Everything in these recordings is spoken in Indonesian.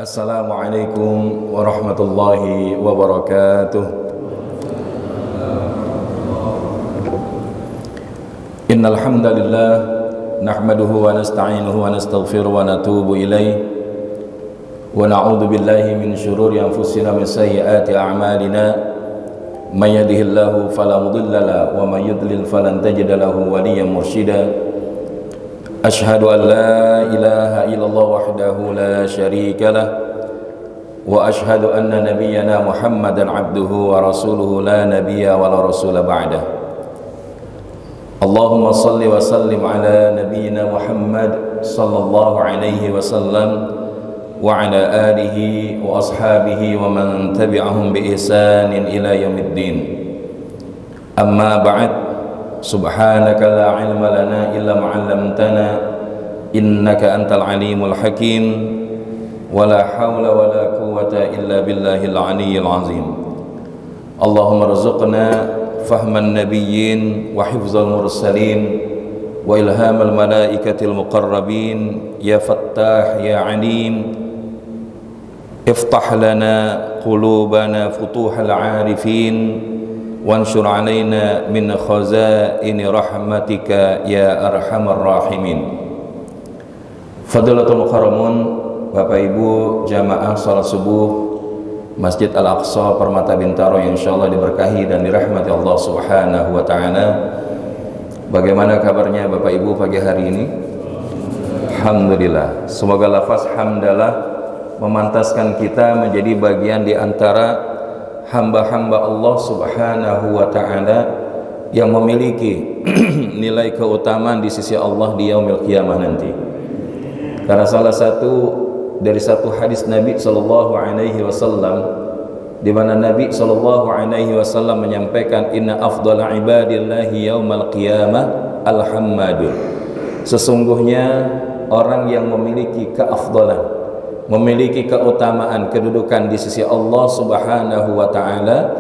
Assalamualaikum warahmatullahi wabarakatuh. Innal hamdalillah nahmaduhu wa nasta'inuhu wa nastaghfiruhu wa natubu ilayh wa na'udzu billahi min shururi anfusina min sayyiati a'malina may yahdihillahu fala mudilla lahu wa may yudlil falan tajida lahu waliyyan mursyida. Ashhadu an la ilaha illallah wahdahu la syarika lah wa ashhadu anna nabiyyana Muhammadan abduhu wa rasuluhu la nabiyya wa la rasula ba'dah. Allahumma salli wa sallim ala nabiyyina Muhammad sallallahu alaihi wasallam wa ala alihi wa ashabihi wa man tabi'ahum bi ihsanin ila yaumiddin. Amma ba'd. Subhanaka la ilma lana illa ma 'allamtana innaka antal alimul hakim wa la hawla wa la quwwata illa billahil aliyyil azim. Allahumma rzuqna fahman nabiyyin wa hifzal mursalin wa ilhamal malaikatil muqarrabin ya fattah ya alim iftah lana qulubana futuhal 'arifin wansur alaina min khazaini rahmatika ya arhamar rahimin. Fadilatul mukarramun, Bapak Ibu jamaah salat subuh Masjid Al-Aqsa Permata Bintaro yang insyaallah diberkahi dan dirahmati Allah Subhanahu wa taala. Bagaimana kabarnya Bapak Ibu pagi hari ini? Alhamdulillah. Semoga lafaz hamdalah memantaskan kita menjadi bagian di antara hamba-hamba Allah Subhanahu wa ta'ala yang memiliki nilai keutamaan di sisi Allah di yaumil qiyamah nanti. Karena salah satu dari satu hadis Nabi sallallahu alaihi wasallam di mana Nabi sallallahu alaihi wasallam menyampaikan inna afdhala ibadillahi yaumal qiyamah alhammadun. Sesungguhnya orang yang memiliki keafdalan, memiliki keutamaan kedudukan di sisi Allah Subhanahu wa ta'ala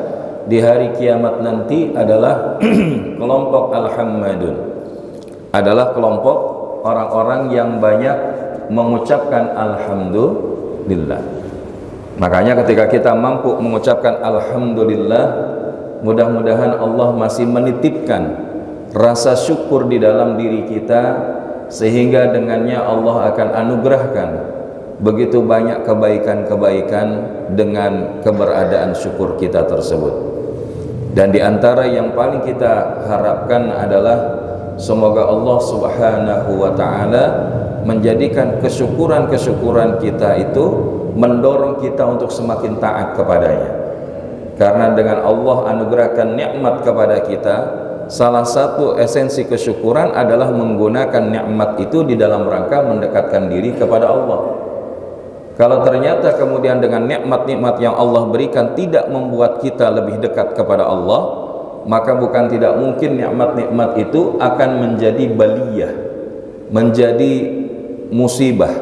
di hari kiamat nanti adalah kelompok al-hammadun, adalah kelompok orang-orang yang banyak mengucapkan alhamdulillah. Makanya ketika kita mampu mengucapkan alhamdulillah, mudah-mudahan Allah masih menitipkan rasa syukur di dalam diri kita, sehingga dengannya Allah akan anugerahkan begitu banyak kebaikan-kebaikan dengan keberadaan syukur kita tersebut. Dan di antara yang paling kita harapkan adalah semoga Allah Subhanahu wa ta'ala menjadikan kesyukuran-kesyukuran kita itu mendorong kita untuk semakin taat kepadanya. Karena dengan Allah anugerahkan nikmat kepada kita, salah satu esensi kesyukuran adalah menggunakan nikmat itu di dalam rangka mendekatkan diri kepada Allah. Kalau ternyata kemudian dengan nikmat-nikmat yang Allah berikan tidak membuat kita lebih dekat kepada Allah, maka bukan tidak mungkin nikmat-nikmat itu akan menjadi baliyah, menjadi musibah,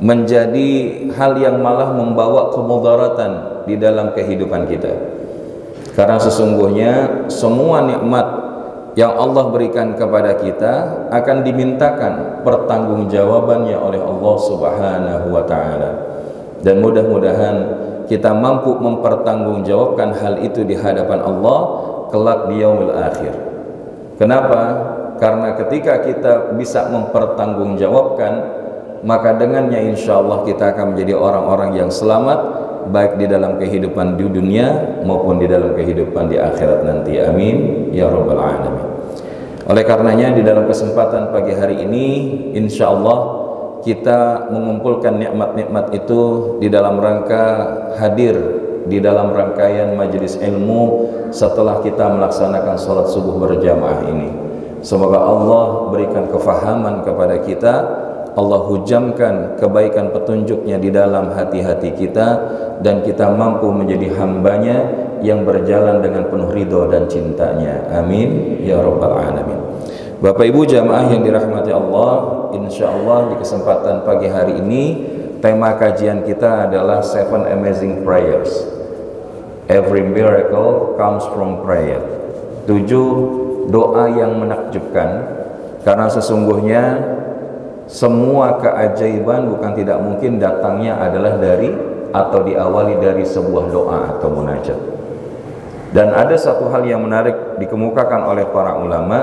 menjadi hal yang malah membawa kemudaratan di dalam kehidupan kita. Karena sesungguhnya semua nikmat yang Allah berikan kepada kita akan dimintakan pertanggungjawabannya oleh Allah Subhanahu wa ta'ala. Dan mudah-mudahan kita mampu mempertanggungjawabkan hal itu di hadapan Allah kelak di yaumil akhir. Kenapa? Karena ketika kita bisa mempertanggungjawabkan, maka dengannya insya Allah kita akan menjadi orang-orang yang selamat, baik di dalam kehidupan di dunia maupun di dalam kehidupan di akhirat nanti. Amin ya rabbal alamin. Oleh karenanya di dalam kesempatan pagi hari ini insya Allah kita mengumpulkan nikmat-nikmat itu di dalam rangka hadir di dalam rangkaian majelis ilmu setelah kita melaksanakan sholat subuh berjamaah ini. Semoga Allah berikan kefahaman kepada kita, Allah hujamkan kebaikan petunjuknya di dalam hati-hati kita, dan kita mampu menjadi hambanya yang berjalan dengan penuh ridho dan cintanya. Amin ya rabbal alamin. Bapak Ibu jamaah yang dirahmati Allah, insya Allah di kesempatan pagi hari ini tema kajian kita adalah 7 amazing prayers. Every miracle comes from prayer. 7 doa yang menakjubkan, karena sesungguhnya semua keajaiban bukan tidak mungkin datangnya adalah dari atau diawali dari sebuah doa atau munajat. Dan ada satu hal yang menarik dikemukakan oleh para ulama,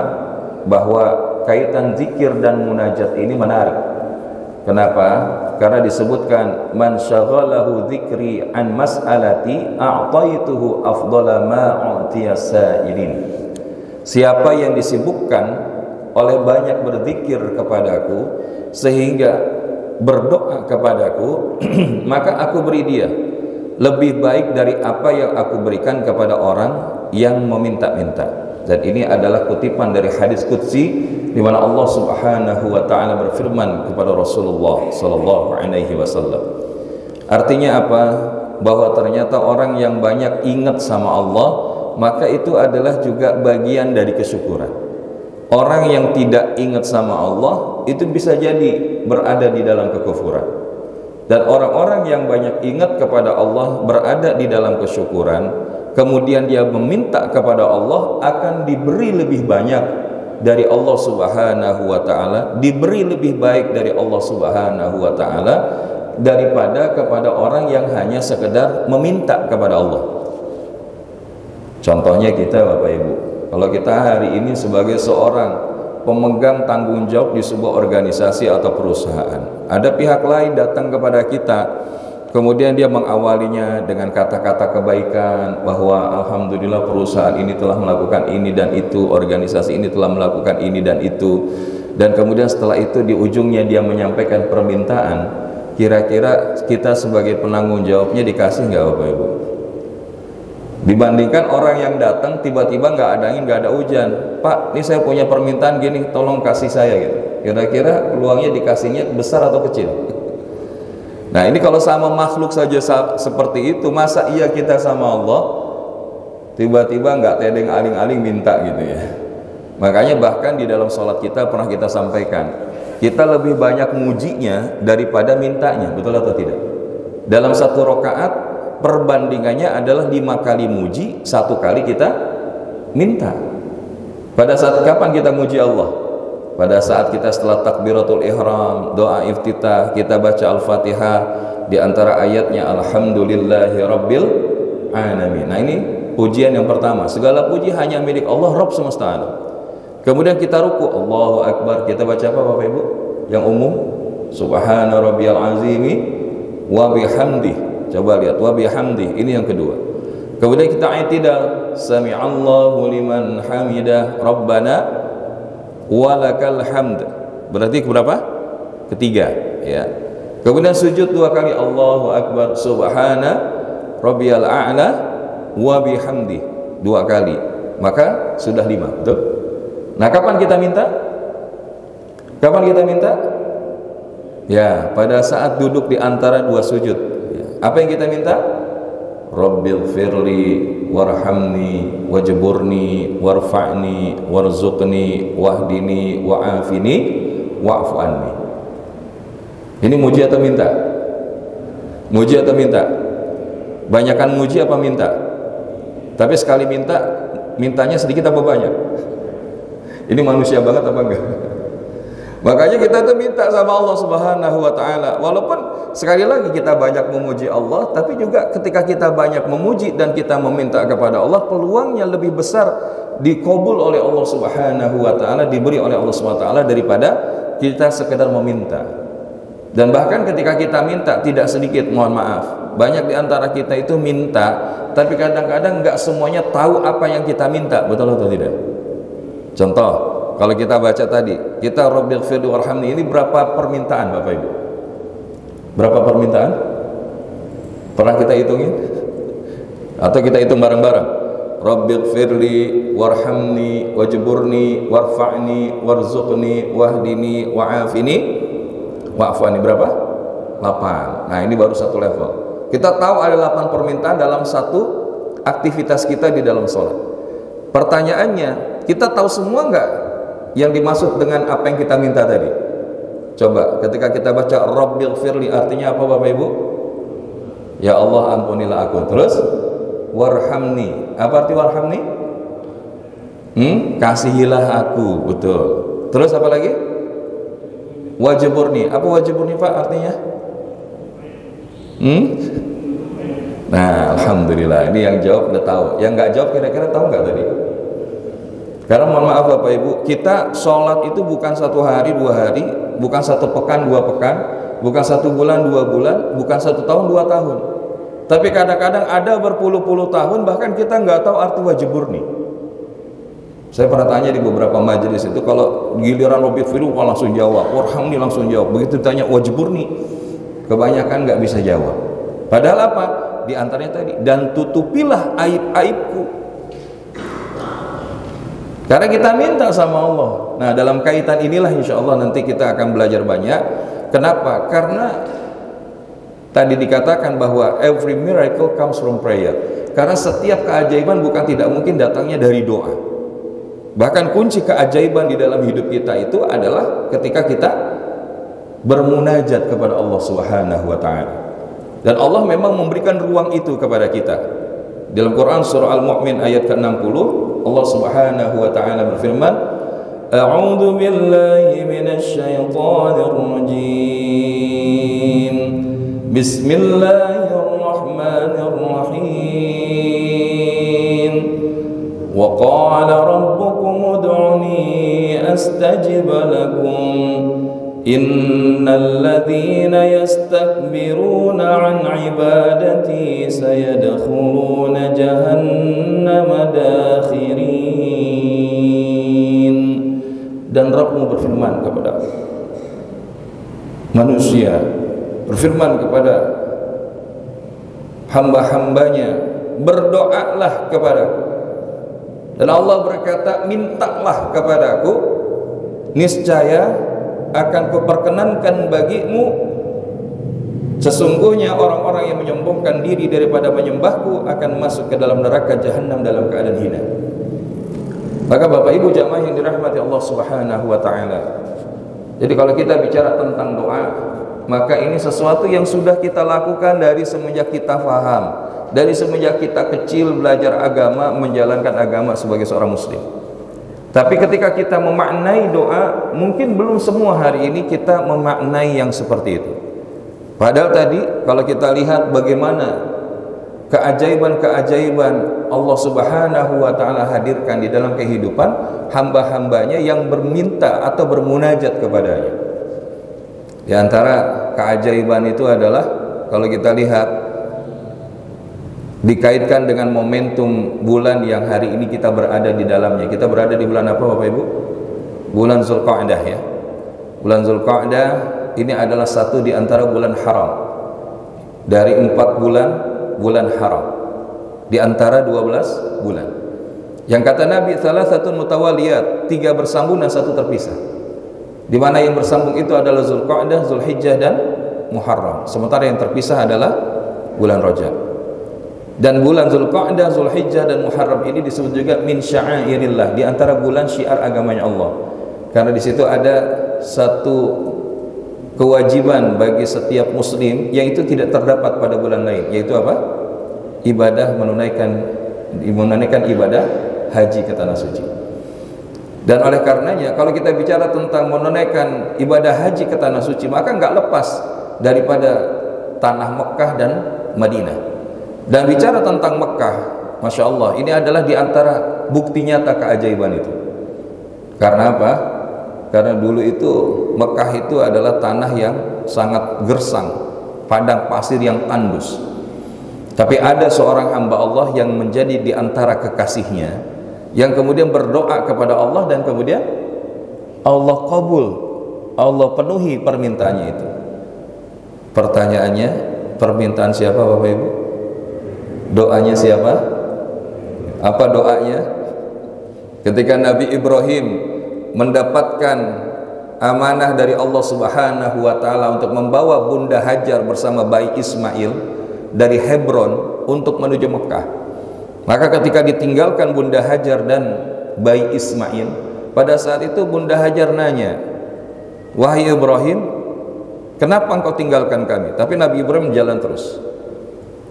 bahwa kaitan zikir dan munajat ini menarik. Kenapa? Karena disebutkan man syaghalahu dzikri an mas'alati a'taituhu afdhala ma u'tiya sa'ilin. Siapa yang disibukkan oleh banyak berzikir kepadaku sehingga berdoa kepadaku maka aku beri dia lebih baik dari apa yang aku berikan kepada orang yang meminta-minta. Dan ini adalah kutipan dari hadis qudsi di mana Allah Subhanahu wa taala berfirman kepada Rasulullah sallallahu alaihi wasallam. Artinya apa? Bahwa ternyata orang yang banyak ingat sama Allah, maka itu adalah juga bagian dari kesyukuran. Orang yang tidak ingat sama Allah itu bisa jadi berada di dalam kekufuran. Dan orang-orang yang banyak ingat kepada Allah berada di dalam kesyukuran, kemudian dia meminta kepada Allah, akan diberi lebih banyak dari Allah Subhanahu wa taala, diberi lebih baik dari Allah Subhanahu wa taala daripada kepada orang yang hanya sekedar meminta kepada Allah. Contohnya kita Bapak Ibu, kalau kita hari ini sebagai seorang pemegang tanggung jawab di sebuah organisasi atau perusahaan, ada pihak lain datang kepada kita, kemudian dia mengawalinya dengan kata-kata kebaikan, bahwa alhamdulillah perusahaan ini telah melakukan ini dan itu, organisasi ini telah melakukan ini dan itu, dan kemudian setelah itu di ujungnya dia menyampaikan permintaan. Kira-kira kita sebagai penanggung jawabnya dikasih nggak Bapak Ibu? Dibandingkan orang yang datang tiba-tiba nggak ada angin, nggak ada hujan, Pak, ini saya punya permintaan gini, tolong kasih saya gitu. Kira-kira peluangnya dikasihnya besar atau kecil? Nah ini kalau sama makhluk saja seperti itu, masa iya kita sama Allah tiba-tiba nggak tedeng aling-aling minta gitu ya. Makanya bahkan di dalam sholat kita pernah kita sampaikan, kita lebih banyak mujinya daripada mintanya, betul atau tidak? Dalam satu rakaat perbandingannya adalah 5 kali muji, 1 kali kita minta. Pada saat kapan kita muji Allah? Pada saat kita setelah takbiratul ihram, doa iftitah, kita baca Al-Fatihah, di antara ayatnya alhamdulillahi rabbil alamin. Nah ini pujian yang pertama, segala puji hanya milik Allah Rabb semesta alam. Kemudian kita ruku, Allahu Akbar, kita baca apa Bapak Ibu? Yang umum, subhana rabbiyal azimi wa bihamdi. Coba lihat, wa bihamdi, ini yang kedua. Kemudian kita i'tidal, sami'allahu liman hamidah, rabbana walakal hamd. Berarti berapa? Ketiga ya. Kemudian sujud 2 kali, Allahu Akbar, subhana rabbiyal a'la wa bihamdi, 2 kali. Maka sudah 5, betul? Nah, kapan kita minta? Kapan kita minta? Ya, pada saat duduk di antara 2 sujud. Ya. Apa yang kita minta? Rabbil firli warhamni wajburni warfa'ni warzuqni wahdini wa'afini wa'fu anni. Ini muji atau minta? Muji atau minta? Banyakan muji apa minta? Tapi sekali minta, mintanya sedikit apa banyak? Ini manusia banget apa enggak? Makanya kita tuh minta sama Allah Subhanahu wa taala. Walaupun sekali lagi kita banyak memuji Allah, tapi juga ketika kita banyak memuji dan kita meminta kepada Allah, peluangnya lebih besar dikabul oleh Allah Subhanahu wa taala, diberi oleh Allah Subhanahu wa taala daripada kita sekedar meminta. Dan bahkan ketika kita minta, tidak sedikit, mohon maaf, banyak di antara kita itu minta, tapi kadang-kadang enggak semuanya tahu apa yang kita minta, betul atau tidak? Contoh, kalau kita baca tadi, kita Rabbighfirli warhamni, ini berapa permintaan Bapak Ibu? Berapa permintaan? Pernah kita hitungin? Atau kita hitung bareng-bareng? Rabbighfirli warhamni wajburni warfa'ni warzuqni wahdini wa'afini wa'afani. Berapa? 8. Nah ini baru 1 level. Kita tahu ada 8 permintaan dalam satu aktivitas kita di dalam sholat. Pertanyaannya, kita tahu semua enggak yang dimaksud dengan apa yang kita minta tadi? Coba ketika kita baca Rabbighfirli, artinya apa Bapak Ibu? Ya Allah ampunilah aku. Terus warhamni, apa arti warhamni? Kasihilah aku, betul. Terus apa lagi? Wajiburni. Apa wajiburni Pak artinya? Nah, alhamdulillah ini yang jawab udah tahu. Yang nggak jawab kira-kira tahu nggak tadi? Karena mohon maaf Bapak Ibu, kita sholat itu bukan 1 hari 2 hari, bukan 1 pekan 2 pekan, bukan 1 bulan 2 bulan, bukan 1 tahun 2 tahun. Tapi kadang-kadang ada berpuluh-puluh tahun bahkan kita nggak tahu arti wajib murni. Saya pernah tanya di beberapa majelis itu, kalau giliran Rabbi Firu langsung jawab, Warhamni langsung jawab. Begitu ditanya wajib murni, kebanyakan nggak bisa jawab. Padahal apa? Di antaranya tadi, dan tutupilah aib-aibku. Karena kita minta sama Allah. Nah, dalam kaitan inilah insya Allah nanti kita akan belajar banyak. Kenapa? Karena tadi dikatakan bahwa every miracle comes from prayer. Karena setiap keajaiban bukan tidak mungkin datangnya dari doa. Bahkan kunci keajaiban di dalam hidup kita itu adalah ketika kita bermunajat kepada Allah Subhanahu wa taala. Dan Allah memang memberikan ruang itu kepada kita. Dalam Quran surah Al-Mu'min ayat ke-60, Allah Subhanahu wa taala berfirman, A'udzu billahi minasy syaithanir rajim. Bismillahirrahmanirrahim. Wa qala rabbukum ud'uni astajib lakum. Innal ladzina yastakbiruna 'an 'ibadati sayadkhuluna jahannama dakhirin. Dan Rabbmu berfirman kepada manusia, berfirman kepada hamba-hambanya, berdoalah kepadaku. Dan Allah berkata, mintalah kepadaku, niscaya akan kuperkenankan bagimu, sesungguhnya orang-orang yang menyombongkan diri daripada menyembahku akan masuk ke dalam neraka jahanam dalam keadaan hina. Maka Bapak Ibu jamaah yang dirahmati Allah Subhanahu wa taala, jadi kalau kita bicara tentang doa, maka ini sesuatu yang sudah kita lakukan dari semenjak kita faham, dari semenjak kita kecil belajar agama, menjalankan agama sebagai seorang muslim. Tapi ketika kita memaknai doa, mungkin belum semua hari ini kita memaknai yang seperti itu. Padahal tadi kalau kita lihat bagaimana keajaiban-keajaiban Allah Subhanahu wa taala hadirkan di dalam kehidupan hamba-hambanya yang berminta atau bermunajat kepadanya. Di antara keajaiban itu adalah kalau kita lihat dikaitkan dengan momentum bulan yang hari ini kita berada di dalamnya. Kita berada di bulan apa Bapak Ibu? Bulan Zulqa'dah ya. Bulan Zulqa'dah ini adalah satu di antara bulan haram. Dari 4 bulan haram. Di antara 12 bulan. Yang kata Nabi, salasatun mutawaliyat, 3 bersambung dan 1 terpisah. Di mana yang bersambung itu adalah Zulqa'dah, Zulhijjah dan Muharram. Sementara yang terpisah adalah bulan Rajab. Dan bulan Zulqa'dah, Zulhijjah dan Muharram ini disebut juga min sya'airillah, di antara bulan syiar agamanya Allah. Karena di situ ada satu kewajiban bagi setiap muslim yang itu tidak terdapat pada bulan lain, yaitu apa? Ibadah menunaikan ibadah haji ke tanah suci. Dan oleh karenanya kalau kita bicara tentang menunaikan ibadah haji ke tanah suci, maka nggak lepas daripada tanah Mekah dan Madinah. Dan bicara tentang Mekah, Masya Allah, ini adalah diantara bukti nyata keajaiban itu. Karena apa? Karena dulu itu Mekah itu adalah tanah yang sangat gersang, padang pasir yang tandus. Tapi ada seorang hamba Allah yang menjadi diantara kekasihnya, yang kemudian berdoa kepada Allah dan kemudian Allah kabul, Allah penuhi permintaannya itu. Pertanyaannya, permintaan siapa Bapak Ibu? Doanya siapa? Apa doanya? Ketika Nabi Ibrahim mendapatkan amanah dari Allah Subhanahu wa taala untuk membawa Bunda Hajar bersama bayi Ismail dari Hebron untuk menuju Mekah. Maka ketika ditinggalkan Bunda Hajar dan bayi Ismail, pada saat itu Bunda Hajar nanya, "Wahai Ibrahim, kenapa engkau tinggalkan kami?" Tapi Nabi Ibrahim jalan terus.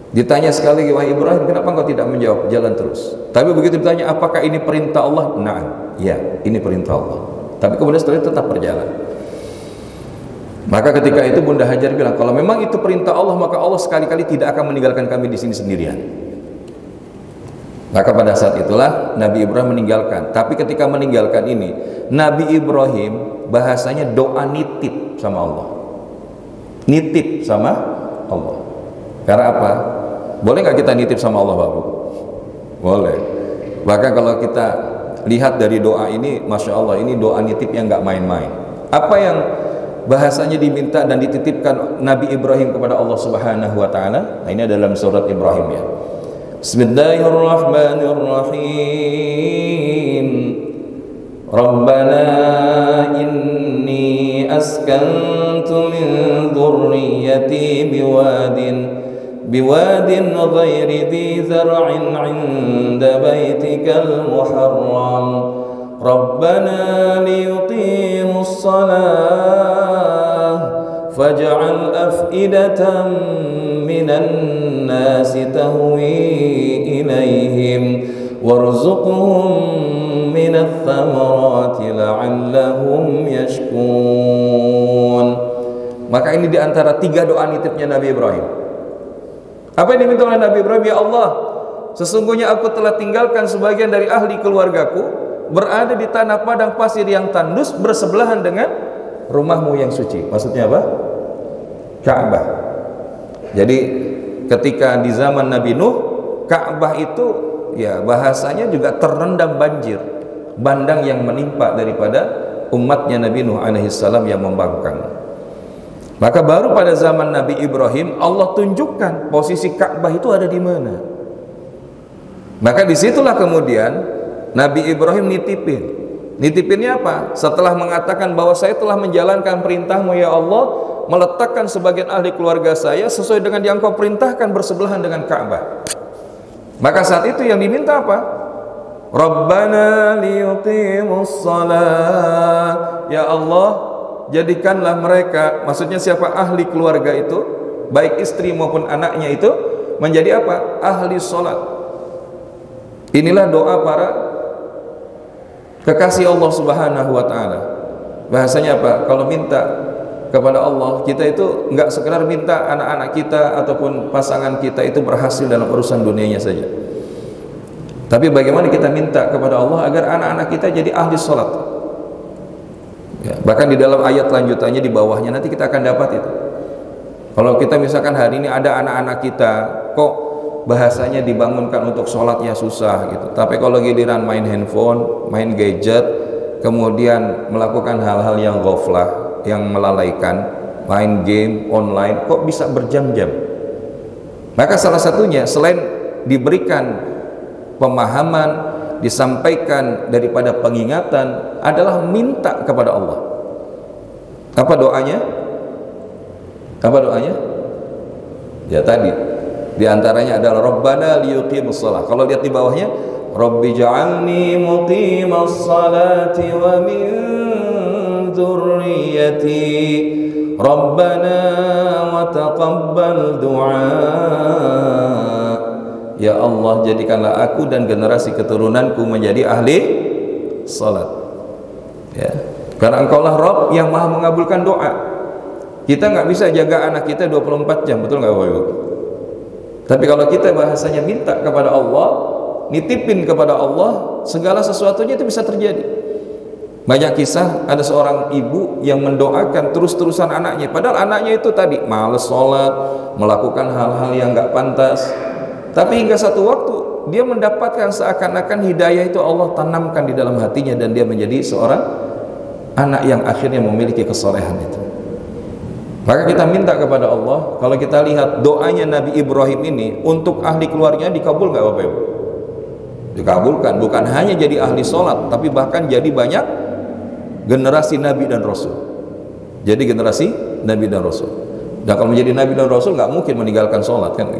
Ditanya sekali lagi, "Wahai Ibrahim, kenapa engkau tidak menjawab?" Jalan terus. Tapi begitu ditanya, "Apakah ini perintah Allah?" "Na'am." Ya, ini perintah Allah. Tapi kemudian setelah itu tetap berjalan. Maka ketika itu Bunda Hajar bilang, kalau memang itu perintah Allah, maka Allah sekali-kali tidak akan meninggalkan kami di sini sendirian. Maka pada saat itulah Nabi Ibrahim meninggalkan. Tapi ketika meninggalkan ini, Nabi Ibrahim bahasanya doa nitip sama Allah. Nitip sama Allah. Karena apa? Boleh nggak kita nitip sama Allah, Bapak? Boleh. Bahkan kalau kita lihat dari doa ini, Masya Allah, ini doa nitip yang nggak main-main. Apa yang bahasanya diminta dan dititipkan Nabi Ibrahim kepada Allah Subhanahu wa taala? Nah, ini dalam surat Ibrahim ya. Bismillahirrahmanirrahim. Rabbana inni askantu min dhurriyyati biwadin ghairi dhi zar'in 'inda baitikal muharram. Rabbana liyuqimus salah faj'al af'idatan minan nasi tahwi ilaihim warzuqhum minats thamarati la'allahum yashkurun. Maka ini diantara 3 doa nitipnya Nabi Ibrahim. Apa yang diminta oleh Nabi Ibrahim? Ya Allah, sesungguhnya aku telah tinggalkan sebagian dari ahli keluargaku berada di tanah padang pasir yang tandus bersebelahan dengan rumahmu yang suci. Maksudnya apa? Ka'bah. Jadi ketika di zaman Nabi Nuh, Ka'bah itu ya bahasanya juga terendam banjir, bandang yang menimpa daripada umatnya Nabi Nuh alaihi salam yang membangkang. Maka baru pada zaman Nabi Ibrahim Allah tunjukkan posisi Ka'bah itu ada di mana. Maka disitulah kemudian Nabi Ibrahim nitipinnya apa? Setelah mengatakan bahwa saya telah menjalankan perintahmu ya Allah, meletakkan sebagian ahli keluarga saya sesuai dengan yang kau perintahkan bersebelahan dengan Ka'bah. Maka saat itu yang diminta apa? Rabbana liyuqimus salat. Ya Allah, jadikanlah mereka, maksudnya siapa ahli keluarga itu, baik istri maupun anaknya itu menjadi apa? Ahli salat. Inilah doa para kekasih Allah Subhanahu wa taala. Bahasanya apa? Kalau minta kepada Allah, kita itu enggak sekedar minta anak-anak kita ataupun pasangan kita itu berhasil dalam urusan dunianya saja. Tapi bagaimana kita minta kepada Allah agar anak-anak kita jadi ahli salat. Ya, bahkan di dalam ayat lanjutannya di bawahnya nanti kita akan dapat itu. Kalau kita misalkan hari ini ada anak-anak kita kok bahasanya dibangunkan untuk sholatnya susah gitu, tapi kalau giliran main handphone, main gadget, kemudian melakukan hal-hal yang ghaflah, yang melalaikan, main game online, kok bisa berjam-jam. Maka salah satunya selain diberikan pemahaman, disampaikan daripada pengingatan adalah minta kepada Allah. Apa doanya? Apa doanya? Ya tadi di antaranya adalah Rabbana liyuqimus shalah. Kalau lihat di bawahnya, Rabbi ja'alni muqimas salati wa min dzurriyyati Rabbana wa taqabbal du'a. Ya Allah, jadikanlah aku dan generasi keturunanku menjadi ahli salat. Ya. Karena Engkaulah Rabb yang Maha mengabulkan doa. Kita nggak bisa jaga anak kita 24 jam, betul nggak Bapak Ibu? Tapi kalau kita bahasanya minta kepada Allah, nitipin kepada Allah, segala sesuatunya itu bisa terjadi. Banyak kisah ada seorang ibu yang mendoakan terus-terusan anaknya, padahal anaknya itu tadi malas sholat, melakukan hal-hal yang nggak pantas. Tapi hingga satu waktu dia mendapatkan seakan-akan hidayah itu Allah tanamkan di dalam hatinya dan dia menjadi seorang anak yang akhirnya memiliki kesolehan itu. Maka kita minta kepada Allah, kalau kita lihat doanya Nabi Ibrahim ini untuk ahli keluarganya dikabul nggak Bapak Ibu? Dikabulkan, bukan hanya jadi ahli sholat, tapi bahkan jadi banyak generasi Nabi dan Rasul. Jadi generasi Nabi dan Rasul. Dan kalau menjadi Nabi dan Rasul nggak mungkin meninggalkan sholat kan?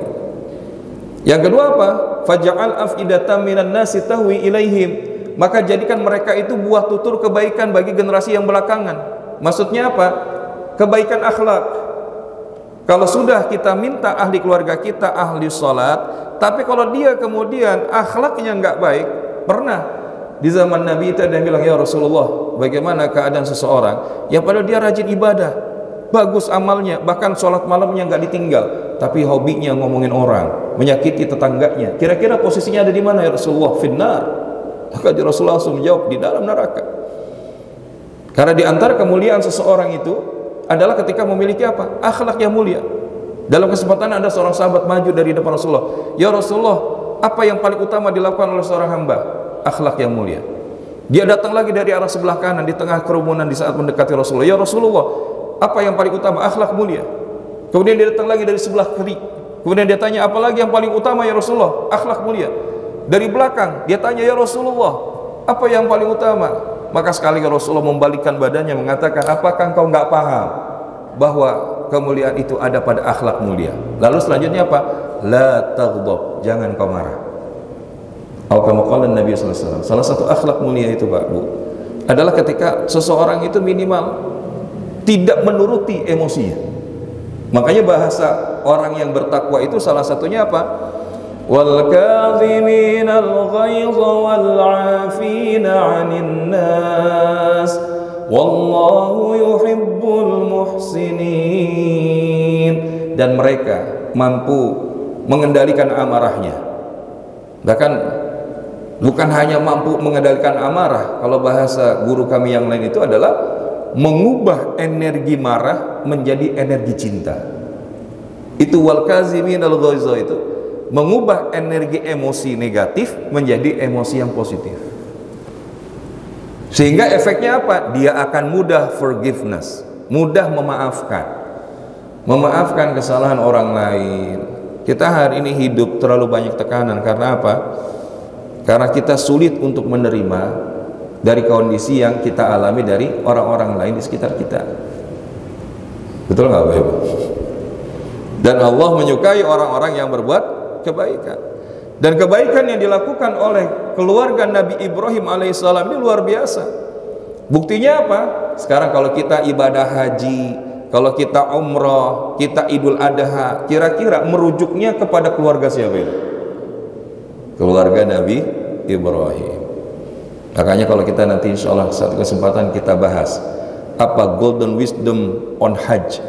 Yang kedua apa? Faj'al af'idatan minan nasi tahwi ilaihim. Maka jadikan mereka itu buah tutur kebaikan bagi generasi yang belakangan. Maksudnya apa? Kebaikan akhlak. Kalau sudah kita minta ahli keluarga kita ahli salat, tapi kalau dia kemudian akhlaknya nggak baik, pernah di zaman Nabi itu ada yang bilang, ya Rasulullah, bagaimana keadaan seseorang yang padahal dia rajin ibadah, bagus amalnya, bahkan sholat malamnya nggak ditinggal, tapi hobinya ngomongin orang, menyakiti tetangganya. Kira-kira posisinya ada di mana ya Rasulullah? Finnar. Maka Rasulullah langsung menjawab, di dalam neraka. Karena di antara kemuliaan seseorang itu adalah ketika memiliki apa? Akhlak yang mulia. Dalam kesempatan ada seorang sahabat maju dari depan Rasulullah, ya Rasulullah, apa yang paling utama dilakukan oleh seorang hamba? Akhlak yang mulia. Dia datang lagi dari arah sebelah kanan di tengah kerumunan di saat mendekati Rasulullah, ya Rasulullah, apa yang paling utama? Akhlak mulia. Kemudian dia datang lagi dari sebelah kiri, kemudian dia tanya, apa lagi yang paling utama ya Rasulullah? Akhlak mulia. Dari belakang dia tanya, ya Rasulullah, apa yang paling utama? Maka sekali Rasulullah membalikkan badannya mengatakan, apakah engkau nggak paham bahwa kemuliaan itu ada pada akhlak mulia? Lalu selanjutnya apa? La taghdab, jangan kau marah. Al-Qamaqalan Nabi SAW. Salah satu akhlak mulia itu Pak Bu adalah ketika seseorang itu minimal tidak menuruti emosinya. Makanya bahasa orang yang bertakwa itu salah satunya apa? Wal kadhiminal ghaidha wal 'afina 'anil nas wallahu yuhibbul muhsinin. Dan mereka mampu mengendalikan amarahnya. Bahkan bukan hanya mampu mengendalikan amarah, kalau bahasa guru kami yang lain itu adalah mengubah energi marah menjadi energi cinta. Itu wal kaziminal ghaidha, itu mengubah energi emosi negatif menjadi emosi yang positif. Sehingga efeknya apa? Dia akan mudah forgiveness, mudah memaafkan kesalahan orang lain. Kita hari ini hidup terlalu banyak tekanan. Karena apa? Karena kita sulit untuk menerima dari kondisi yang kita alami dari orang-orang lain di sekitar kita. Betul nggak Bapak Ibu? Dan Allah menyukai orang-orang yang berbuat kebaikan. Dan kebaikan yang dilakukan oleh keluarga Nabi Ibrahim alaihissalam ini luar biasa. Buktinya apa? Sekarang kalau kita ibadah haji, kalau kita umrah, kita Idul Adha, kira-kira merujuknya kepada keluarga siapa itu? Keluarga Nabi Ibrahim. Makanya kalau kita nanti insya Allah satu kesempatan kita bahas apa golden wisdom on Hajj.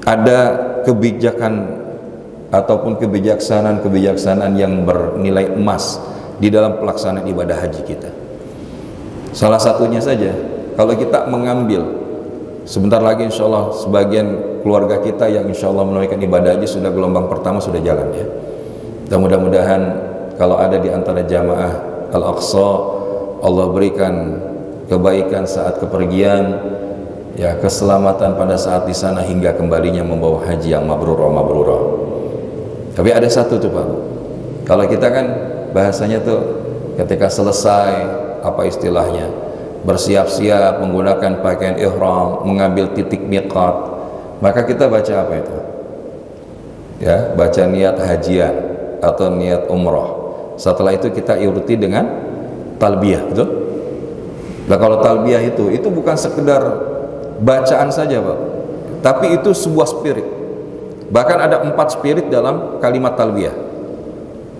Ada kebijakan ataupun kebijaksanaan yang bernilai emas di dalam pelaksanaan ibadah haji kita. Salah satunya saja, kalau kita mengambil sebentar lagi insya Allah sebagian keluarga kita yang insya Allah menunaikan ibadah haji sudah gelombang pertama sudah jalan ya. Dan mudah-mudahan kalau ada di antara jamaah Al-Aqsa, Allah berikan kebaikan saat kepergian, ya keselamatan pada saat di sana hingga kembalinya membawa haji yang mabrurah. Tapi ada satu tuh Pak, kalau kita kan bahasanya tuh ketika selesai apa istilahnya bersiap-siap menggunakan pakaian ihram, mengambil titik miqat, maka kita baca apa itu? Ya, baca niat hajian atau niat umrah. Setelah itu kita ikuti dengan talbiyah, betul? Nah kalau talbiyah itu bukan sekedar bacaan saja Pak, tapi itu sebuah spirit. Bahkan ada 4 spirit dalam kalimat talbiyah.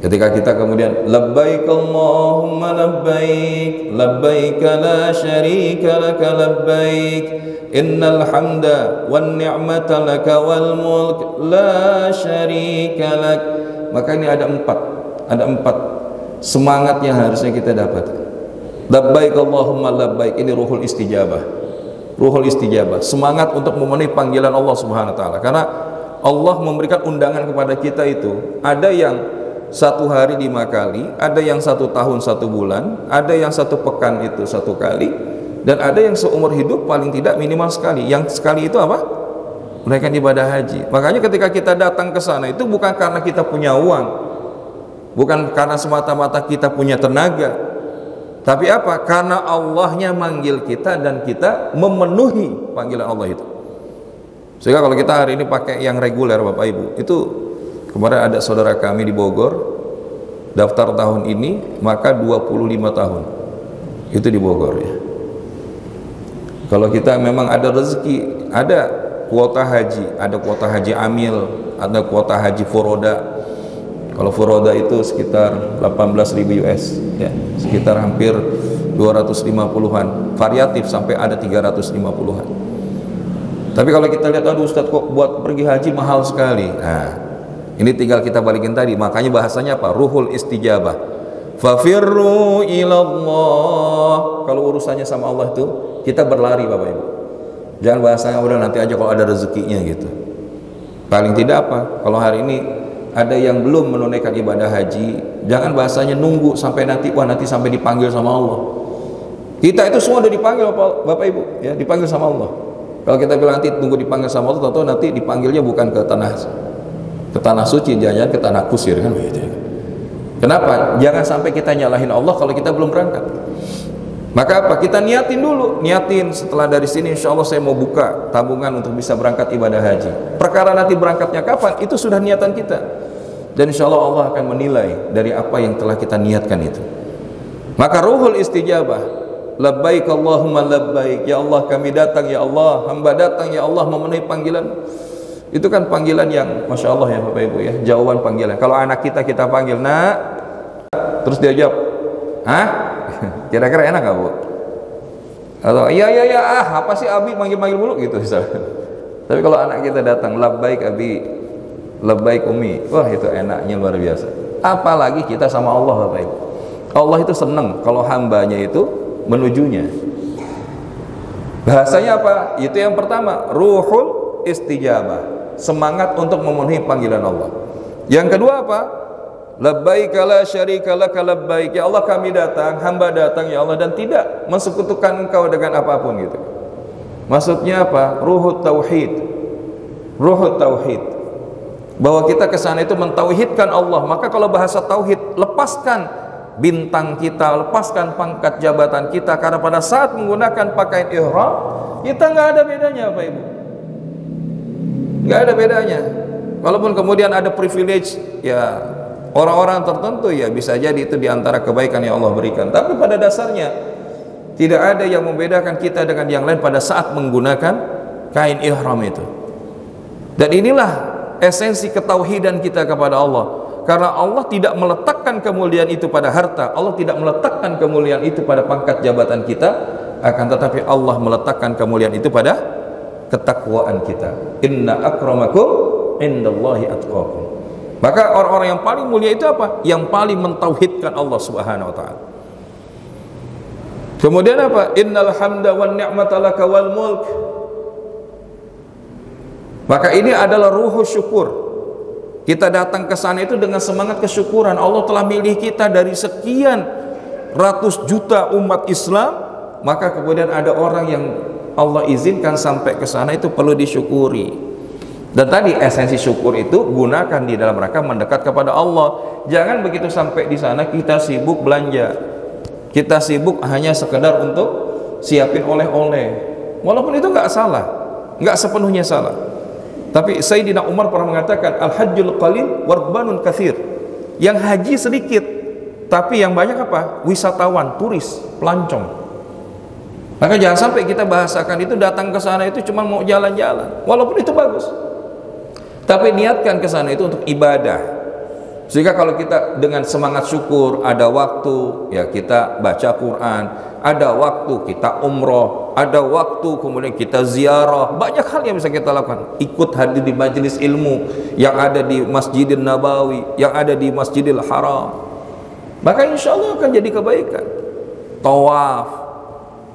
Ketika kita kemudian labbaik Allahumma labbaik, labbaik la syarika laka labbaik, innal hamda wan ni'mata laka wal mulk la syarika lak. Maka ini ada 4 semangat yang harusnya kita dapat. Labbaik Allahumma labbaik, ini ruhul istijabah. Ruhul istijabah, semangat untuk memenuhi panggilan Allah Subhanahu wa taala. Karena Allah memberikan undangan kepada kita itu, ada yang 1 hari 5 kali, ada yang 1 tahun 1 bulan, ada yang 1 pekan itu 1 kali, dan ada yang seumur hidup paling tidak minimal sekali. Yang sekali itu apa? Menunaikan ibadah haji. Makanya ketika kita datang ke sana itu bukan karena kita punya uang, bukan karena semata-mata kita punya tenaga, tapi apa? Karena Allahnya manggil kita dan kita memenuhi panggilan Allah itu. Sehingga kalau kita hari ini pakai yang reguler Bapak Ibu, itu kemarin ada saudara kami di Bogor daftar tahun ini, maka 25 tahun itu di Bogor ya. Kalau kita memang ada rezeki, ada kuota haji amil, ada kuota haji furoda. Kalau furoda itu sekitar 18.000 US ya, sekitar hampir 250-an, variatif sampai ada 350-an. Tapi kalau kita lihat, aduh Ustaz kok buat pergi haji mahal sekali. Nah, ini tinggal kita balikin tadi. Makanya bahasanya apa? Ruhul istijabah. Fafirru ilallah. Kalau urusannya sama Allah itu, kita berlari Bapak Ibu. Jangan bahasanya udah nanti aja kalau ada rezekinya gitu. Paling tidak apa? Kalau hari ini ada yang belum menunaikan ibadah haji, jangan bahasanya nunggu sampai nanti, wah nanti sampai dipanggil sama Allah. Kita itu semua udah dipanggil Bapak Ibu, ya, dipanggil sama Allah. Kalau kita bilang nanti tunggu dipanggil sama Allah, tentu nanti dipanggilnya bukan ke tanah suci, jangan-jangan ke tanah kusir kan begitu. Kenapa? Jangan sampai kita nyalahin Allah kalau kita belum berangkat. Maka apa? Kita niatin dulu, niatin setelah dari sini insya Allah saya mau buka tabungan untuk bisa berangkat ibadah haji. Perkara nanti berangkatnya kapan, itu sudah niatan kita. Dan insya Allah Allah akan menilai dari apa yang telah kita niatkan itu. Maka ruhul istijabah, labbaik Allahumma labbaik, ya Allah kami datang, ya Allah hamba datang, ya Allah memenuhi panggilan. Itu kan panggilan yang Masya Allah ya Bapak Ibu ya, jawaban panggilan. Kalau anak kita panggil nak, terus dia jawab hah? Kira-kira enak gak Bu? Atau iya apa sih Abi manggil-manggil mulu gitu misalnya. Tapi kalau anak kita datang labbaik Abi, labbaik Umi, wah itu enaknya luar biasa. Apalagi kita sama Allah Bapak Ibu. Allah itu senang kalau hambanya itu menujunya. Bahasanya apa? Itu yang pertama, ruhul istijabah, semangat untuk memenuhi panggilan Allah. Yang kedua apa? Labbaik la syarika laka labbaik, ya Allah kami datang, hamba datang ya Allah, dan tidak mensekutukan engkau dengan apapun gitu. Maksudnya apa? Ruhut tauhid, ruhut tauhid, bahwa kita kesana itu mentauhidkan Allah. Maka kalau bahasa tauhid, lepaskan bintang kita, lepaskan pangkat jabatan kita, karena pada saat menggunakan pakaian ihram kita nggak ada bedanya Bapak Ibu, nggak ada bedanya. Walaupun kemudian ada privilege ya orang-orang tertentu, ya bisa jadi itu diantara kebaikan yang Allah berikan, tapi pada dasarnya tidak ada yang membedakan kita dengan yang lain pada saat menggunakan kain ihram itu. Dan inilah esensi ketauhidan kita kepada Allah. Karena Allah tidak meletakkan kemuliaan itu pada harta, Allah tidak meletakkan kemuliaan itu pada pangkat jabatan kita, akan tetapi Allah meletakkan kemuliaan itu pada ketakwaan kita. Inna akramakum indallahi atqakum. Maka orang-orang yang paling mulia itu apa? Yang paling mentauhidkan Allah Subhanahu wa taala. Kemudian apa? Innal hamda wan ni'mata laka wal mulk. Maka ini adalah ruhu syukur. Kita datang ke sana itu dengan semangat kesyukuran. Allah telah milih kita dari sekian ratus juta umat Islam, maka kemudian ada orang yang Allah izinkan sampai ke sana, itu perlu disyukuri. Dan tadi esensi syukur itu gunakan di dalam rangka mendekat kepada Allah. Jangan begitu sampai di sana kita sibuk belanja, kita sibuk hanya sekedar untuk siapin oleh-oleh. Walaupun itu nggak salah, nggak sepenuhnya salah. Tapi Sayyidina Umar pernah mengatakan al-hajjul qalil warbanun katsir. Yang haji sedikit, tapi yang banyak apa? Wisatawan, turis, pelancong. Maka jangan sampai kita bahasakan itu datang ke sana itu cuma mau jalan-jalan. Walaupun itu bagus, tapi niatkan ke sana itu untuk ibadah. Sehingga kalau kita dengan semangat syukur, ada waktu ya kita baca Quran, ada waktu kita umroh, ada waktu kemudian kita ziarah, banyak hal yang bisa kita lakukan. Ikut hadir di majelis ilmu yang ada di Masjidil Nabawi, yang ada di Masjidil Haram, maka insya Allah akan jadi kebaikan. Tawaf,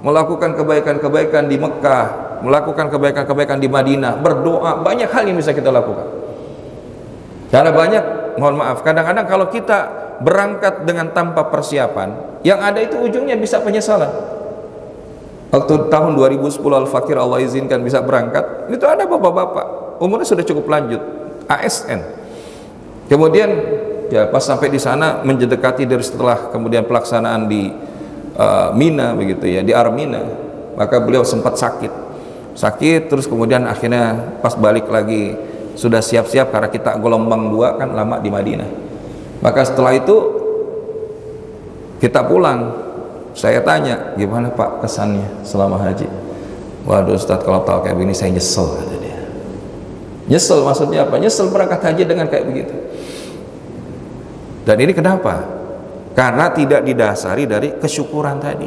melakukan kebaikan-kebaikan di Mekah, melakukan kebaikan-kebaikan di Madinah, berdoa, banyak hal yang bisa kita lakukan. Karena banyak, mohon maaf, kadang-kadang kalau kita berangkat dengan tanpa persiapan, yang ada itu ujungnya bisa penyesalan. Waktu tahun 2010 Al-Fakir Allah izinkan bisa berangkat, itu ada bapak-bapak umurnya sudah cukup lanjut, ASN. Kemudian ya pas sampai di sana mendekati dari setelah kemudian pelaksanaan di Mina begitu ya, di Armina, maka beliau sempat sakit terus kemudian akhirnya pas balik lagi sudah siap-siap karena kita gelombang 2 kan lama di Madinah. Maka setelah itu kita pulang, saya tanya gimana Pak kesannya selama haji. Waduh Ustadz, kalau tahu kayak begini saya nyesel, kata dia. Nyesel maksudnya apa? Nyesel berangkat haji dengan kayak begitu. Dan ini kenapa? Karena tidak didasari dari kesyukuran tadi,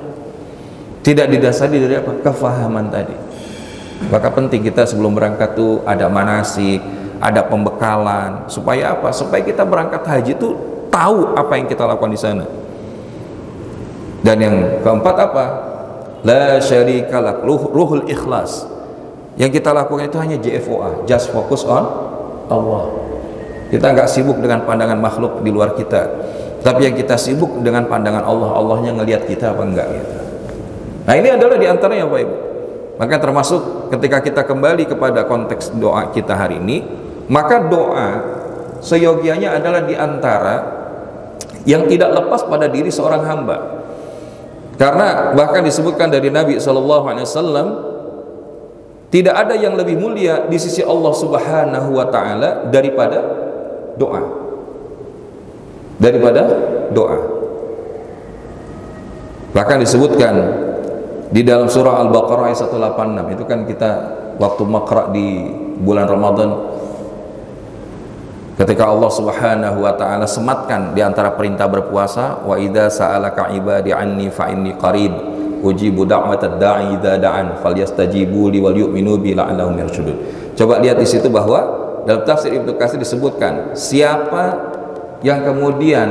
tidak didasari dari apa? Kefahaman tadi. Maka penting kita sebelum berangkat tuh ada manasik, ada pembekalan. Supaya apa? Supaya kita berangkat haji tuh tahu apa yang kita lakukan di sana. Dan yang keempat apa? La syarika lak, ruhul ikhlas. Yang kita lakukan itu hanya JFOA, just focus on Allah. Kita nggak sibuk dengan pandangan makhluk di luar kita, tapi yang kita sibuk dengan pandangan Allah. Allahnya ngelihat kita apa enggak gitu. Nah ini adalah diantaranya Bapak Ibu. Maka termasuk ketika kita kembali kepada konteks doa kita hari ini, maka doa seyogianya adalah diantara yang tidak lepas pada diri seorang hamba. Karena bahkan disebutkan dari Nabi SAW, tidak ada yang lebih mulia di sisi Allah Subhanahu wa Ta'ala daripada doa. Daripada doa. Bahkan disebutkan di dalam surah Al-Baqarah ayat 186, itu kan kita waktu makra di bulan Ramadan, ketika Allah Subhanahu wa Ta'ala sematkan di antara perintah berpuasa, wa idza sa'alaka ibadi anni fa inni qarib ujibu da'watad da'i idza da'an falyastajibu li wal yu'minu bi la'allahum yarshudun. Coba lihat di situ bahwa dalam tafsir Ibnu Katsir disebutkan, siapa yang kemudian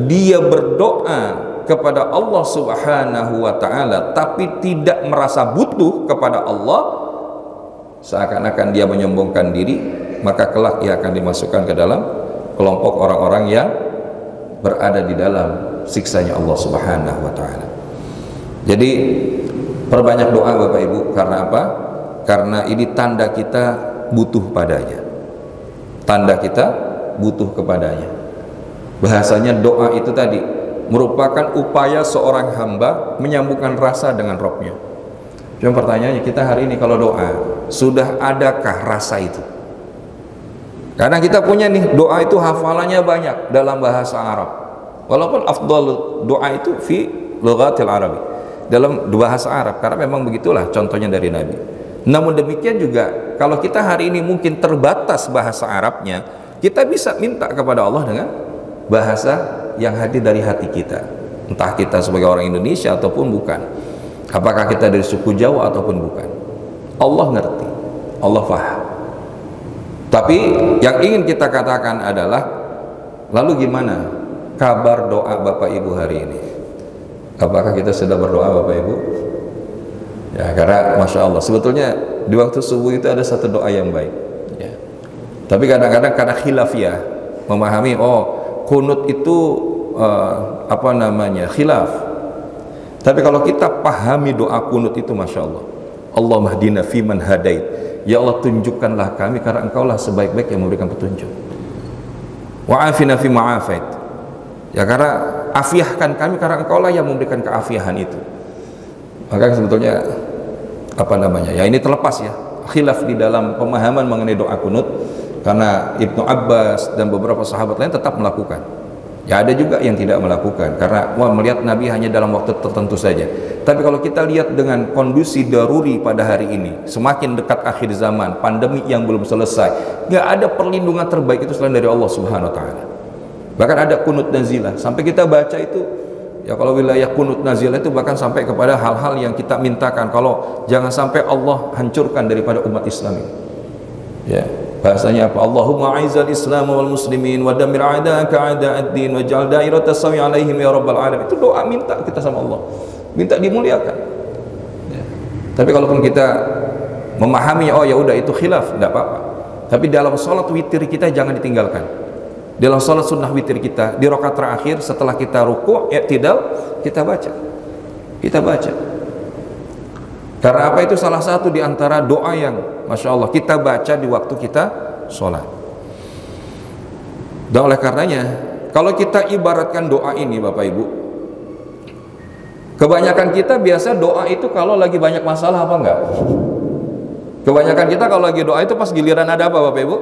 dia berdoa kepada Allah Subhanahu wa Ta'ala tapi tidak merasa butuh kepada Allah, seakan-akan dia menyombongkan diri, maka kelak ia akan dimasukkan ke dalam kelompok orang-orang yang berada di dalam siksanya Allah Subhanahu wa Ta'ala. Jadi perbanyak doa Bapak Ibu. Karena apa? Karena ini tanda kita butuh padanya. Tanda kita butuh kepadanya. Bahasanya doa itu tadi merupakan upaya seorang hamba menyambungkan rasa dengan Rabb-nya. Cuma pertanyaannya, kita hari ini kalau doa, sudah adakah rasa itu? Karena kita punya nih, doa itu hafalannya banyak dalam bahasa Arab. Walaupun afdal doa itu fi lughatil Arabi, dalam bahasa Arab, karena memang begitulah contohnya dari Nabi. Namun demikian juga, kalau kita hari ini mungkin terbatas bahasa Arabnya, kita bisa minta kepada Allah dengan bahasa yang hadir dari hati kita, entah kita sebagai orang Indonesia ataupun bukan, apakah kita dari suku Jawa ataupun bukan. Allah ngerti, Allah faham. Tapi yang ingin kita katakan adalah, lalu gimana kabar doa Bapak Ibu hari ini? Apakah kita sudah berdoa Bapak Ibu? Ya, karena Masya Allah, sebetulnya di waktu subuh itu ada satu doa yang baik ya. Tapi kadang-kadang karena khilafiyah memahami, oh kunut itu khilaf. Tapi kalau kita pahami doa kunut itu, Masya Allah, Allahumma hdina fiman hadait, ya Allah tunjukkanlah kami karena engkaulah sebaik-baik yang memberikan petunjuk. Wa'afina fi ma'afait, ya karena afiahkan kami karena engkaulah yang memberikan keafiahan itu. Maka sebetulnya ya ini terlepas ya khilaf di dalam pemahaman mengenai doa kunut, karena Ibnu Abbas dan beberapa sahabat lain tetap melakukan. Ya ada juga yang tidak melakukan karena melihat Nabi hanya dalam waktu tertentu saja. Tapi kalau kita lihat dengan kondisi daruri pada hari ini, semakin dekat akhir zaman, pandemi yang belum selesai, nggak ada perlindungan terbaik itu selain dari Allah Subhanahu wa Ta'ala. Bahkan ada kunut nazilah, sampai kita baca itu ya, kalau wilayah kunut nazilah itu bahkan sampai kepada hal-hal yang kita mintakan, kalau jangan sampai Allah hancurkan daripada umat Islam ini. Ya, bahasanya apa? Allahumma a'izzal Islam wal muslimin wa damir a'da'aka a'da'ad-din waj'al da'iratas sawi 'alaihim ya rabbal alamin. Itu doa minta kita sama Allah, minta dimuliakan ya. Tapi kalaupun kita memahami, oh ya udah itu khilaf, tidak apa-apa. Tapi dalam sholat witir kita jangan ditinggalkan. Dalam sholat sunnah witir kita di rakaat terakhir setelah kita ruku' i'tidal, kita baca. Karena apa? Itu salah satu di antara doa yang Masya Allah kita baca di waktu kita sholat. Dan oleh karenanya, kalau kita ibaratkan doa ini Bapak Ibu, kebanyakan kita biasa doa itu kalau lagi banyak masalah, apa enggak? Kebanyakan kita kalau lagi doa itu pas giliran ada apa Bapak Ibu?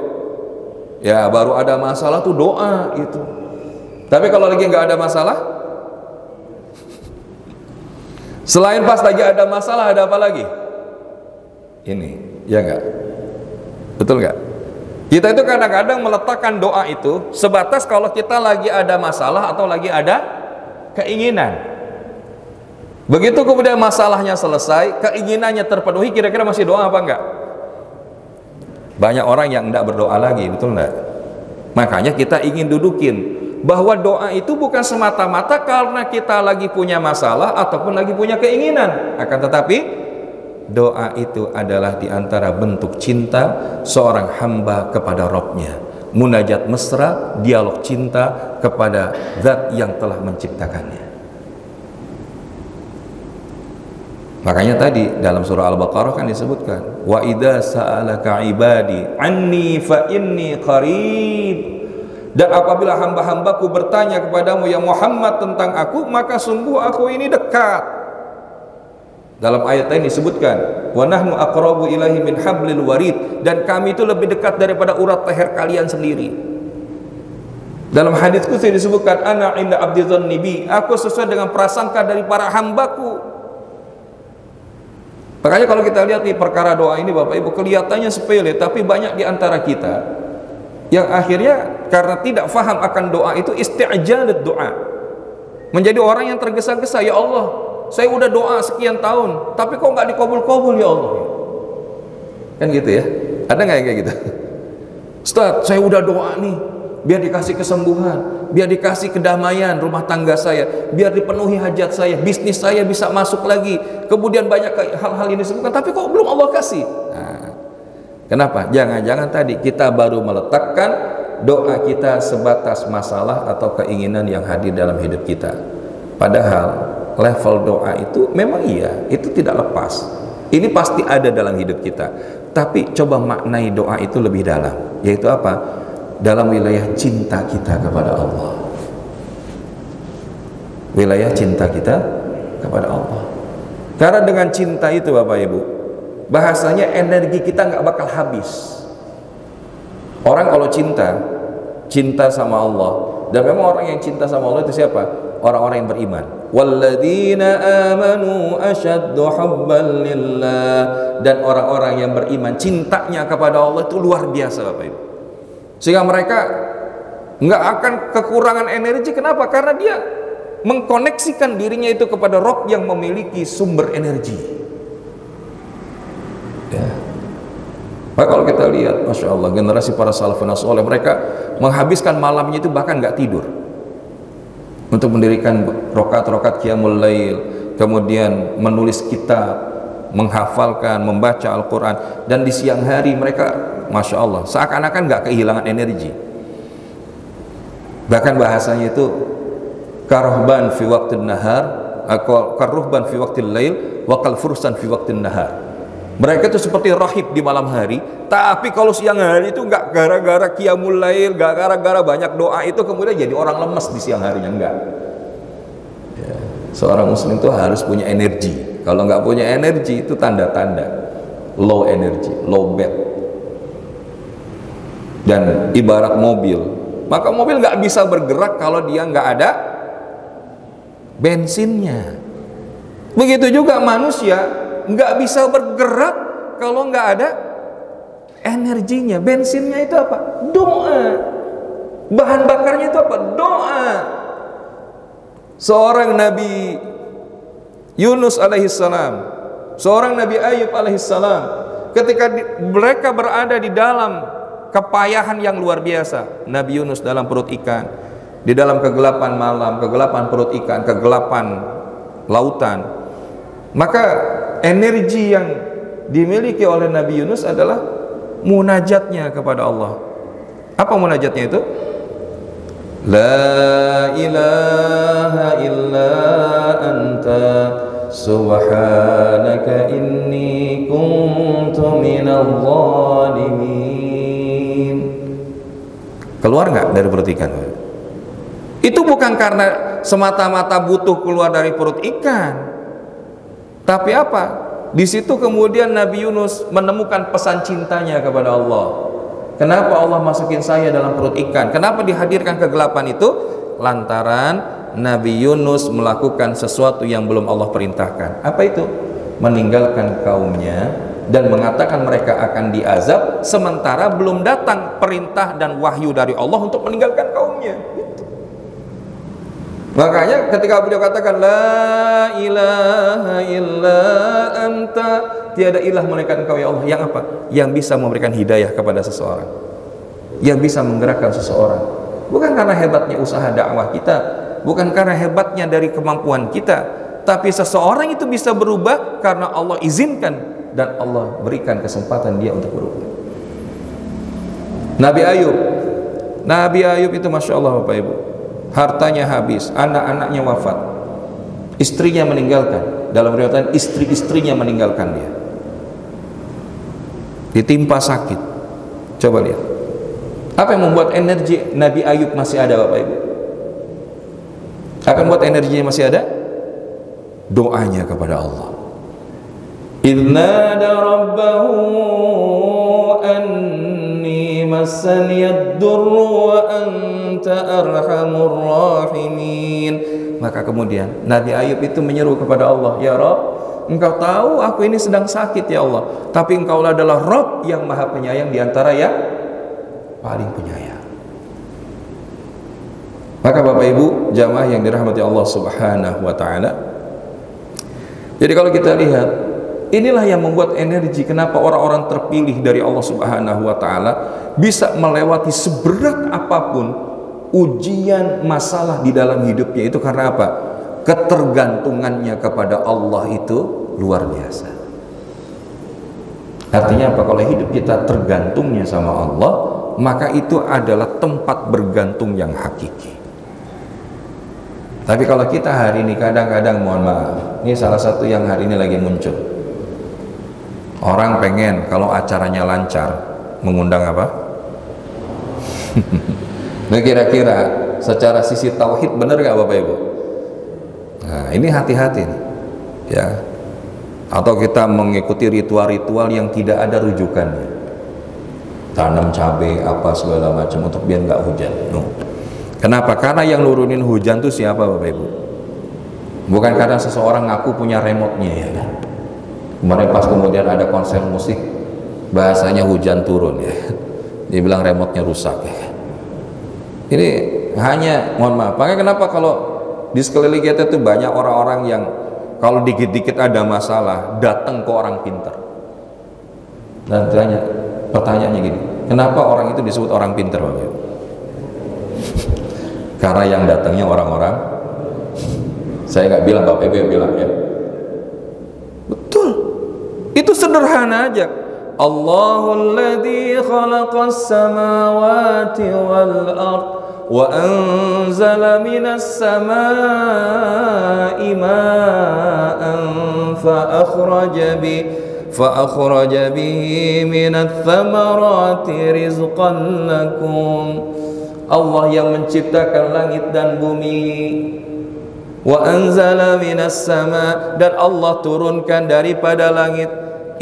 Ya baru ada masalah tuh doa itu. Tapi kalau lagi nggak ada masalah, selain pas lagi ada masalah, ada apa lagi? Ini, ya enggak? Betul enggak? Kita itu kadang-kadang meletakkan doa itu sebatas kalau kita lagi ada masalah atau lagi ada keinginan. Begitu kemudian masalahnya selesai, keinginannya terpenuhi, kira-kira masih doa apa enggak? Banyak orang yang enggak berdoa lagi, betul enggak? Makanya kita ingin dudukin bahwa doa itu bukan semata-mata karena kita lagi punya masalah ataupun lagi punya keinginan. Akan tetapi doa itu adalah diantara bentuk cinta seorang hamba kepada Rabb-nya. Munajat mesra, dialog cinta kepada Zat yang telah menciptakannya. Makanya tadi dalam surah Al-Baqarah kan disebutkan, wa idza sa'alaka ibadi anni fa inni qarib. Dan apabila hamba-hambaku bertanya kepadamu ya Muhammad tentang aku, maka sungguh aku ini dekat. Dalam ayat ini disebutkan, wa nahnu aqrabu ilaihi min hablil warid, dan kami itu lebih dekat daripada urat leher kalian sendiri. Dalam hadis qudsi disebutkan, ana inda abdi dzanni bi, aku sesuai dengan prasangka dari para hambaku. Makanya kalau kita lihat nih perkara doa ini Bapak Ibu, kelihatannya sepele, tapi banyak di antara kita yang akhirnya karena tidak faham akan doa itu isti'jalat doa, menjadi orang yang tergesa-gesa. Ya Allah, saya udah doa sekian tahun tapi kok nggak dikabul-kabul ya Allah, kan gitu ya. Ada nggak yang kayak gitu? Ustaz, saya udah doa nih biar dikasih kesembuhan, biar dikasih kedamaian rumah tangga saya, biar dipenuhi hajat saya, bisnis saya bisa masuk lagi, kemudian banyak hal-hal ini disebutkan, tapi kok belum Allah kasih. Nah, kenapa? Jangan-jangan tadi kita baru meletakkan doa kita sebatas masalah atau keinginan yang hadir dalam hidup kita. Padahal level doa itu memang iya, itu tidak lepas, ini pasti ada dalam hidup kita. Tapi coba maknai doa itu lebih dalam, yaitu apa? Dalam wilayah cinta kita kepada Allah, wilayah cinta kita kepada Allah. Karena dengan cinta itu Bapak Ibu, bahasanya energi kita nggak bakal habis. Orang kalau cinta sama Allah, dan memang orang yang cinta sama Allah itu siapa? Orang-orang yang beriman. Walladzina amanu asyaddu hubban lillah, dan orang-orang yang beriman cintanya kepada Allah itu luar biasa Bapak Ibu, sehingga mereka nggak akan kekurangan energi. Kenapa? Karena dia mengkoneksikan dirinya itu kepada Rabb yang memiliki sumber energi ya. Maka kalau kita lihat, Masya Allah, generasi para salafun soleh, mereka menghabiskan malamnya itu bahkan nggak tidur untuk mendirikan rokat-rokat qiyamul lail, kemudian menulis kitab, menghafalkan, membaca Al-Quran, dan di siang hari mereka, Masya Allah, seakan-akan nggak kehilangan energi. Bahkan bahasanya itu karuhban fi waqtin nahar, karuhban fi waqtil lail, wa kal fursan fi waqtin nahar. Mereka itu seperti rahib di malam hari, tapi kalau siang hari itu nggak gara-gara qiyamul lail, nggak gara-gara banyak doa itu kemudian jadi orang lemes di siang harinya, enggak ya. Seorang muslim itu harus punya energi. Kalau nggak punya energi itu tanda-tanda low energy, low bed. Dan ibarat mobil, maka mobil nggak bisa bergerak kalau dia nggak ada bensinnya. Begitu juga manusia nggak bisa bergerak kalau nggak ada energinya. Bensinnya itu apa? Doa. Bahan bakarnya itu apa? Doa. Seorang Nabi Yunus alaihissalam, seorang Nabi Ayub alaihissalam, ketika mereka berada di dalam kepayahan yang luar biasa, Nabi Yunus dalam perut ikan, di dalam kegelapan malam, kegelapan perut ikan, kegelapan lautan, maka energi yang dimiliki oleh Nabi Yunus adalah munajatnya kepada Allah. Apa munajatnya itu? La ilaha illa anta subhanaka inni kuntu minadh dhalimin. Keluar nggak dari perut ikan? Itu bukan karena semata-mata butuh keluar dari perut ikan, tapi apa? Di situ kemudian Nabi Yunus menemukan pesan cintanya kepada Allah. Kenapa Allah masukin saya dalam perut ikan? Kenapa dihadirkan kegelapan itu? Lantaran Nabi Yunus melakukan sesuatu yang belum Allah perintahkan. Apa itu? Meninggalkan kaumnya dan mengatakan mereka akan diazab, sementara belum datang perintah dan wahyu dari Allah untuk meninggalkan kaumnya. Makanya ketika beliau katakan la ilaha illa anta, tiada ilah melainkan Engkau ya Allah, yang apa? Yang bisa memberikan hidayah kepada seseorang, yang bisa menggerakkan seseorang. Bukan karena hebatnya usaha dakwah kita, bukan karena hebatnya dari kemampuan kita, tapi seseorang itu bisa berubah karena Allah izinkan dan Allah berikan kesempatan dia untuk berubah. Nabi Ayub itu Masya Allah Bapak Ibu, hartanya habis, anak-anaknya wafat, istrinya meninggalkan, dalam riwayat istri-istrinya meninggalkan dia, ditimpa sakit. Coba lihat, apa yang membuat energi Nabi Ayub masih ada Bapak Ibu? Apa yang membuat energinya masih ada? Doanya kepada Allah. Idnada rabbahu anni massaniyad durru wa anta arhamur rahimin. Maka kemudian Nabi Ayub itu menyeru kepada Allah, ya Rabb, Engkau tahu aku ini sedang sakit ya Allah, tapi Engkau adalah Rabb yang maha penyayang di antara yang paling penyayang. Maka Bapak Ibu jamaah yang dirahmati Allah Subhanahu wa taala, jadi kalau kita lihat, inilah yang membuat energi kenapa orang-orang terpilih dari Allah Subhanahu wa taala bisa melewati seberat apapun ujian masalah di dalam hidupnya. Itu karena apa? Ketergantungannya kepada Allah itu luar biasa. Artinya apa? Kalau hidup kita tergantungnya sama Allah, maka itu adalah tempat bergantung yang hakiki. Tapi kalau kita hari ini kadang-kadang, mohon maaf, ini salah satu yang hari ini lagi muncul, orang pengen kalau acaranya lancar mengundang apa? Nah, kira-kira secara sisi tauhid benar gak Bapak Ibu? Nah, ini hati-hati nih, ya. Atau kita mengikuti ritual-ritual yang tidak ada rujukannya, tanam cabai apa segala macam untuk biar nggak hujan. No. Kenapa? Karena yang nurunin hujan itu siapa Bapak Ibu? Bukan karena seseorang ngaku punya remote-nya, ya kan? Kemarin pas kemudian ada konser musik, bahasanya hujan turun, ya. Dibilang remote-nya rusak, ya. Ini hanya, mohon maaf, makanya kenapa kalau di sekeliling kita itu banyak orang-orang yang kalau dikit-dikit ada masalah datang ke orang pintar. Dan pertanyaannya gini, kenapa orang itu disebut orang pintar Bapak Ibu? Karena yang datangnya orang-orang, saya nggak bilang, Bapak Ibu yang bilang, ya. Betul, itu sederhana aja. Allahul ladzi khalaqas samawati wal ard wa anzala minas samaa'i ma'an fa akhraja bihi minats thamarati rizqan lakum. Allah yang menciptakan langit dan bumi. Wa anzala minas sama, dan Allah turunkan daripada langit,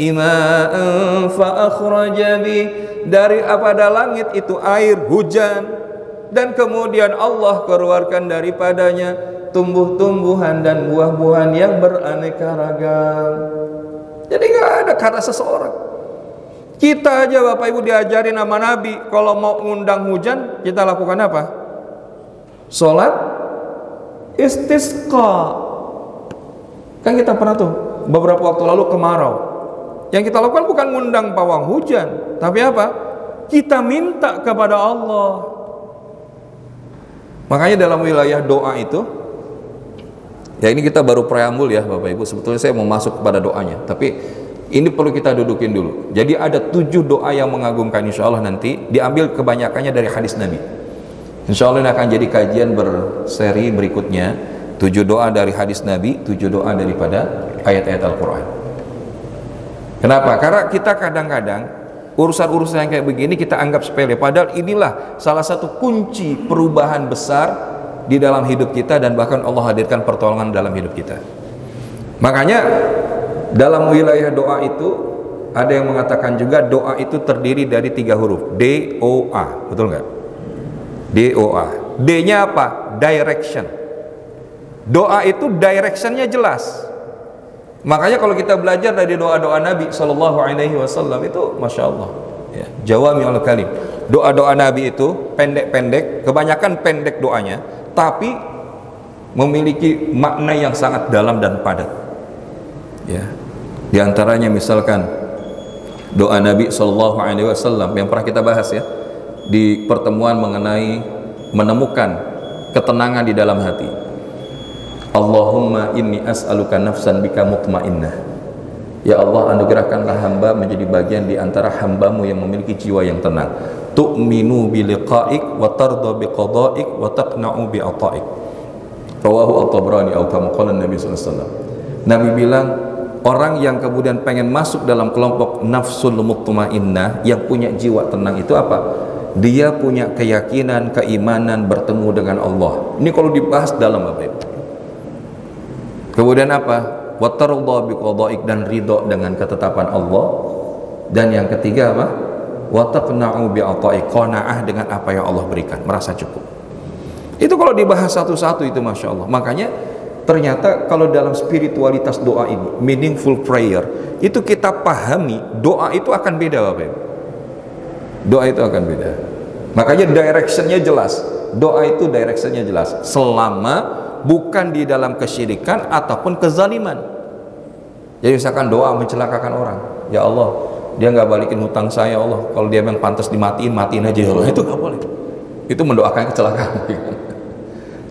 ima'an fa akhraja bi, dari pada langit itu air hujan, dan kemudian Allah keluarkan daripadanya tumbuh-tumbuhan dan buah-buahan yang beraneka ragam. Jadi nggak ada kata seseorang. Kita aja Bapak Ibu diajarin sama Nabi, kalau mau ngundang hujan kita lakukan apa? Sholat istisqa. Kan kita pernah tuh beberapa waktu lalu kemarau, yang kita lakukan bukan ngundang pawang hujan, tapi apa? Kita minta kepada Allah. Makanya dalam wilayah doa itu, ya ini kita baru preambul ya Bapak Ibu, sebetulnya saya mau masuk kepada doanya, tapi ini perlu kita dudukin dulu. Jadi ada 7 doa yang mengagumkan, insya Allah nanti diambil kebanyakannya dari hadis Nabi. Insya Allah ini akan jadi kajian berseri berikutnya, 7 doa dari hadis Nabi, 7 doa daripada ayat-ayat Al-Quran. Kenapa? Karena kita kadang-kadang urusan-urusan yang kayak begini kita anggap sepele, padahal inilah salah satu kunci perubahan besar di dalam hidup kita, dan bahkan Allah hadirkan pertolongan dalam hidup kita. Makanya dalam wilayah doa itu ada yang mengatakan juga doa itu terdiri dari 3 huruf, D-O-A, betul nggak? D-O-A. D-nya apa? Direction. Doa itu directionnya jelas. Makanya kalau kita belajar dari doa-doa Nabi Sallallahu Alaihi Wasallam itu, masya Allah, ya, jawami'ul kalim. Doa-doa Nabi itu pendek-pendek, kebanyakan pendek doanya, tapi memiliki makna yang sangat dalam dan padat. Ya. Di antaranya misalkan doa Nabi SAW yang pernah kita bahas ya di pertemuan mengenai menemukan ketenangan di dalam hati. Allahumma inni as'aluka nafsan bika mutmainnah. Ya Allah, anugerahkanlah hamba menjadi bagian di antara hambamu yang memiliki jiwa yang tenang. Tu'minu bi liqa'ik wa tarda bi qada'ik wa taqna'u bi ata'ik. Rawahu at-Tabrani atau kama qala Nabi sallallahu alaihi wasallam. Nabi bilang, orang yang kemudian pengen masuk dalam kelompok nafsul mutmainnah yang punya jiwa tenang itu apa? Dia punya keyakinan, keimanan bertemu dengan Allah. Ini kalau dibahas dalam apa itu? Kemudian apa? Wa tarda bi qada'ik, dan ridho dengan ketetapan Allah. Dan yang ketiga apa? Wa taqna'u bi ata'ik, qanaah dengan apa yang Allah berikan, merasa cukup. Itu kalau dibahas satu-satu itu Masya Allah. Makanya ternyata kalau dalam spiritualitas doa ini, meaningful prayer, itu kita pahami doa itu akan beda Bapak Ibu. Doa itu akan beda. Makanya directionnya jelas. Doa itu directionnya jelas, selama bukan di dalam kesyirikan ataupun kezaliman. Jadi misalkan doa mencelakakan orang, ya Allah, dia nggak balikin hutang saya, Allah, kalau dia memang pantas dimatiin, matiin aja ya Allah. Itu nggak boleh. Itu mendoakan kecelakaan.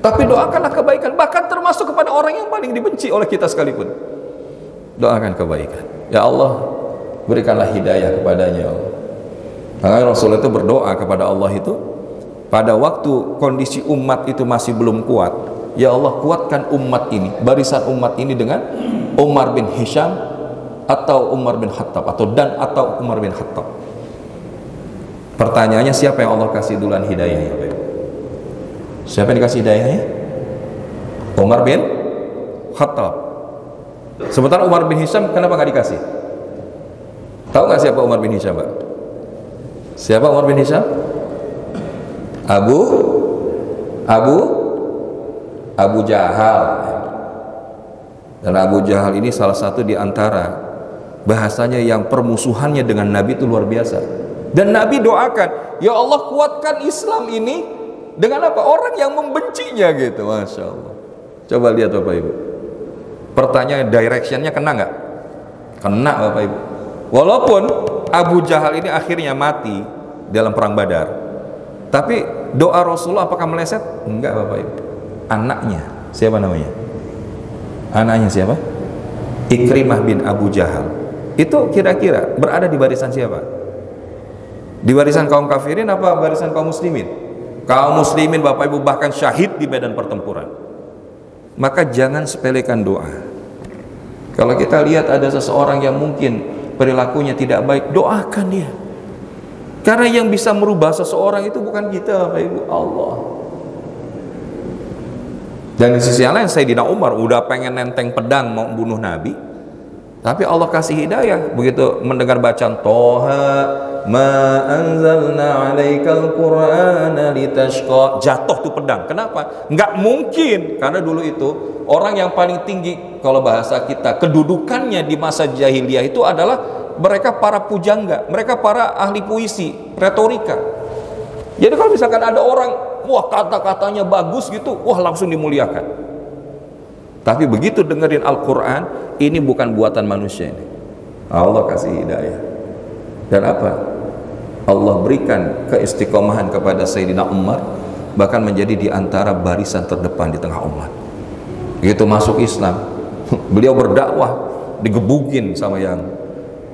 Tapi doakanlah kebaikan, bahkan termasuk kepada orang yang paling dibenci oleh kita sekalipun. Doakan kebaikan. Ya Allah, berikanlah hidayah kepadanya, ya Allah. Makanya Rasul itu berdoa kepada Allah itu pada waktu kondisi umat itu masih belum kuat. Ya Allah, kuatkan umat ini, barisan umat ini dengan Umar bin Hisham atau Umar bin Khattab atau Umar bin Khattab. Pertanyaannya, siapa yang Allah kasih duluan hidayahnya? Siapa yang dikasih hidayahnya? Umar bin Khattab. Sementara Umar bin Hisham kenapa nggak dikasih? Tahu nggak siapa Umar bin Hisham, Pak? Siapa Umar bin Hisham? Abu Jahal. Dan Abu Jahal ini salah satu di antara bahasanya yang permusuhannya dengan Nabi itu luar biasa. Dan Nabi doakan, ya Allah, kuatkan Islam ini dengan apa? Orang yang membencinya gitu. Masya Allah. Coba lihat Bapak Ibu. Pertanyaan, directionnya kena nggak? Kena Bapak Ibu. Walaupun Abu Jahal ini akhirnya mati dalam perang Badar, tapi doa Rasulullah apakah meleset? Enggak Bapak Ibu. Anaknya, siapa namanya? Anaknya siapa? Ikrimah bin Abu Jahal. Itu kira-kira berada di barisan siapa? Di barisan kaum kafirin apa barisan kaum muslimin? Kaum muslimin Bapak Ibu, bahkan syahid di medan pertempuran. Maka jangan sepelekan doa. Kalau kita lihat ada seseorang yang mungkin perilakunya tidak baik, doakan dia. Karena yang bisa merubah seseorang itu bukan kita Bapak Ibu, Allah. Dan di sisi lain Sayyidina Umar udah pengen nenteng pedang mau bunuh Nabi, tapi Allah kasih hidayah. Begitu mendengar bacaan Toha ma anzalna 'alaikal qur'ana litashqa, jatuh tuh pedang. Kenapa? Nggak mungkin, karena dulu itu orang yang paling tinggi, kalau bahasa kita, kedudukannya di masa jahiliyah itu adalah mereka para pujangga, mereka para ahli puisi, retorika. Jadi kalau misalkan ada orang, wah kata-katanya bagus gitu, wah langsung dimuliakan. Tapi begitu dengerin Al-Quran, ini bukan buatan manusia ini, Allah kasih hidayah. Dan apa? Allah berikan keistiqomahan kepada Sayyidina Umar, bahkan menjadi di antara barisan terdepan di tengah umat. Begitu masuk Islam, beliau berdakwah digebukin sama yang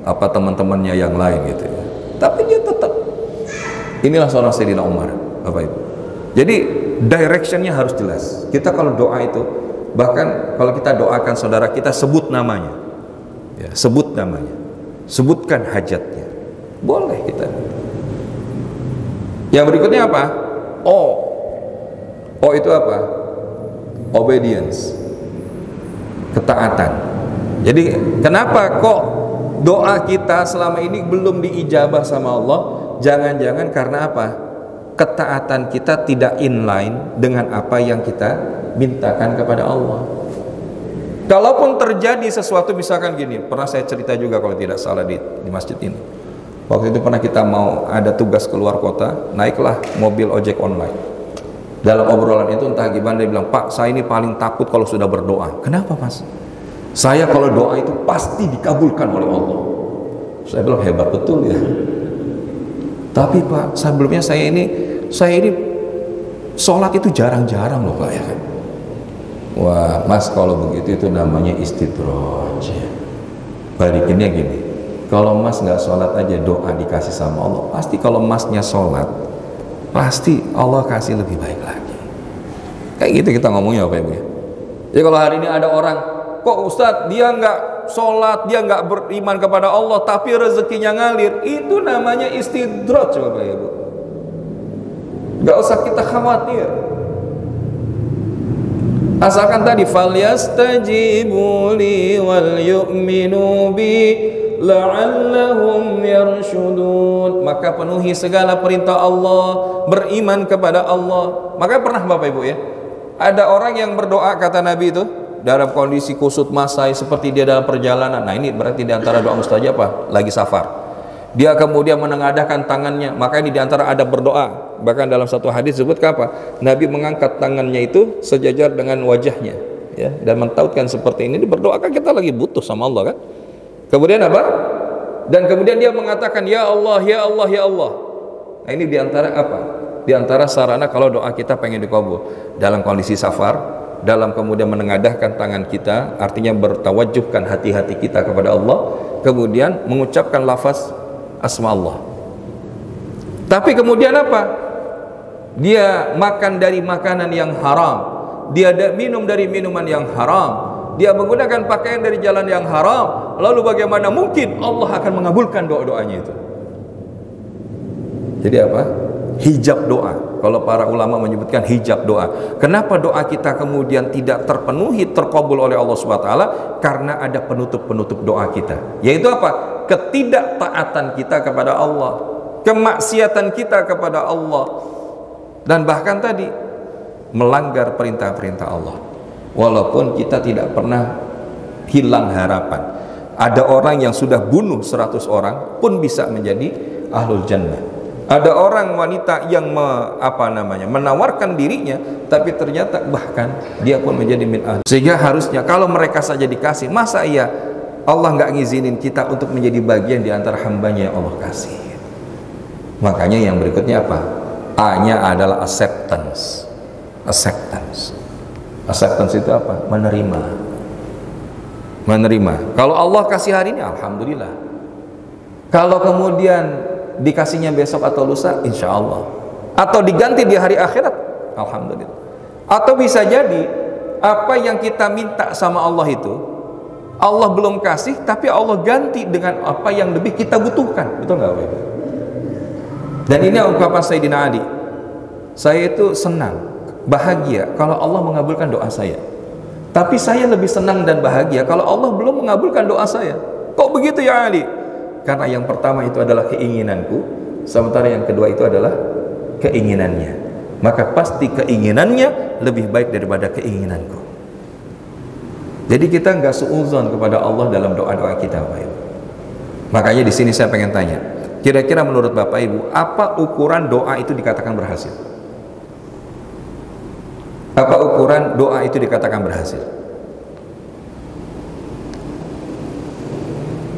teman-temannya yang lain gitu ya. Tapi dia tetap, inilah seorang Sayyidina Umar Bapak Ibu. Jadi directionnya harus jelas. Kita kalau doa itu, bahkan kalau kita doakan saudara kita, sebut namanya ya, sebut namanya, sebutkan hajatnya, boleh kita. Yang berikutnya apa? O itu apa? Obedience, ketaatan. Jadi kenapa kok doa kita selama ini belum diijabah sama Allah? Jangan-jangan karena apa? Ketaatan kita tidak inline dengan apa yang kita mintakan kepada Allah. Kalaupun terjadi sesuatu, misalkan gini, pernah saya cerita juga kalau tidak salah di masjid ini. Waktu itu pernah kita mau ada tugas keluar kota, naiklah mobil ojek online. Dalam obrolan itu entah gimana dia bilang, "Pak, saya ini paling takut kalau sudah berdoa." "Kenapa, Mas?" "Saya kalau doa itu pasti dikabulkan oleh Allah." Saya bilang, "Hebat betul ya." "Tapi Pak, sebelumnya saya ini sholat itu jarang-jarang loh Pak ya kan." "Wah Mas, kalau begitu itu namanya istidraj ya." Balikinnya gini, kalau Mas nggak sholat aja doa dikasih sama Allah, pasti kalau Masnya sholat pasti Allah kasih lebih baik lagi. Kayak gitu kita ngomongnya Bapak Ibu ya. Jadi kalau hari ini ada orang, "Kok Ustadz dia nggak sholat, dia nggak beriman kepada Allah tapi rezekinya ngalir," itu namanya istidraj Bapak Ibu. Nggak usah kita khawatir, asalkan tadi falyastajibu li wal yu'minu bi la'allahum yarshudun. Maka penuhi segala perintah Allah, beriman kepada Allah. Maka pernah Bapak Ibu ya, ada orang yang berdoa kata Nabi itu dalam kondisi kusut masai seperti dia dalam perjalanan. Nah ini berarti diantara doa mustajab apa? Lagi safar. Dia kemudian menengadahkan tangannya, maka ini diantara adab berdoa. Bahkan dalam satu hadis sebut apa? Nabi mengangkat tangannya itu sejajar dengan wajahnya, ya, dan mentautkan seperti ini. Berdoa kan kita lagi butuh sama Allah kan. Kemudian apa? Dan kemudian dia mengatakan, "Ya Allah, ya Allah, ya Allah." Nah ini diantara apa? Diantara sarana kalau doa kita pengen dikabul. Dalam kondisi safar, dalam kemudian menengadahkan tangan kita, artinya bertawajjuhkan hati-hati kita kepada Allah, kemudian mengucapkan lafaz asma Allah. Tapi kemudian apa? Dia makan dari makanan yang haram, dia minum dari minuman yang haram, dia menggunakan pakaian dari jalan yang haram. Lalu bagaimana mungkin Allah akan mengabulkan doa-doanya itu? Jadi apa? Hijab doa. Kalau para ulama menyebutkan hijab doa. Kenapa doa kita kemudian tidak terpenuhi, terkabul oleh Allah SWT? Karena ada penutup-penutup doa kita. Yaitu apa? Ketidaktaatan kita kepada Allah, kemaksiatan kita kepada Allah, dan bahkan tadi melanggar perintah-perintah Allah. Walaupun kita tidak pernah hilang harapan. Ada orang yang sudah bunuh 100 orang pun bisa menjadi ahlul jannah. Ada orang wanita yang menawarkan dirinya, tapi ternyata bahkan dia pun menjadi min ahli. Sehingga harusnya kalau mereka saja dikasih, masa iya Allah nggak ngizinin kita untuk menjadi bagian di antara hambanya yang Allah kasih? Makanya yang berikutnya apa? A-nya adalah acceptance. Acceptance. Acceptance itu apa? Menerima. Menerima. Kalau Allah kasih hari ini, alhamdulillah. Kalau kemudian dikasihnya besok atau lusa, insya Allah. Atau diganti di hari akhirat, alhamdulillah. Atau bisa jadi apa yang kita minta sama Allah itu Allah belum kasih, tapi Allah ganti dengan apa yang lebih kita butuhkan. Betul nggak Bapak? Dan ini ungkapan Sayyidina Ali. Saya itu senang, bahagia kalau Allah mengabulkan doa saya. Tapi saya lebih senang dan bahagia kalau Allah belum mengabulkan doa saya. Kok begitu ya Ali? Karena yang pertama itu adalah keinginanku, sementara yang kedua itu adalah keinginannya. Maka pasti keinginannya lebih baik daripada keinginanku. Jadi kita nggak suudzon kepada Allah dalam doa-doa kita, Bapak Ibu. Makanya di sini saya pengen tanya, kira-kira menurut Bapak Ibu, apa ukuran doa itu dikatakan berhasil? Apa ukuran doa itu dikatakan berhasil?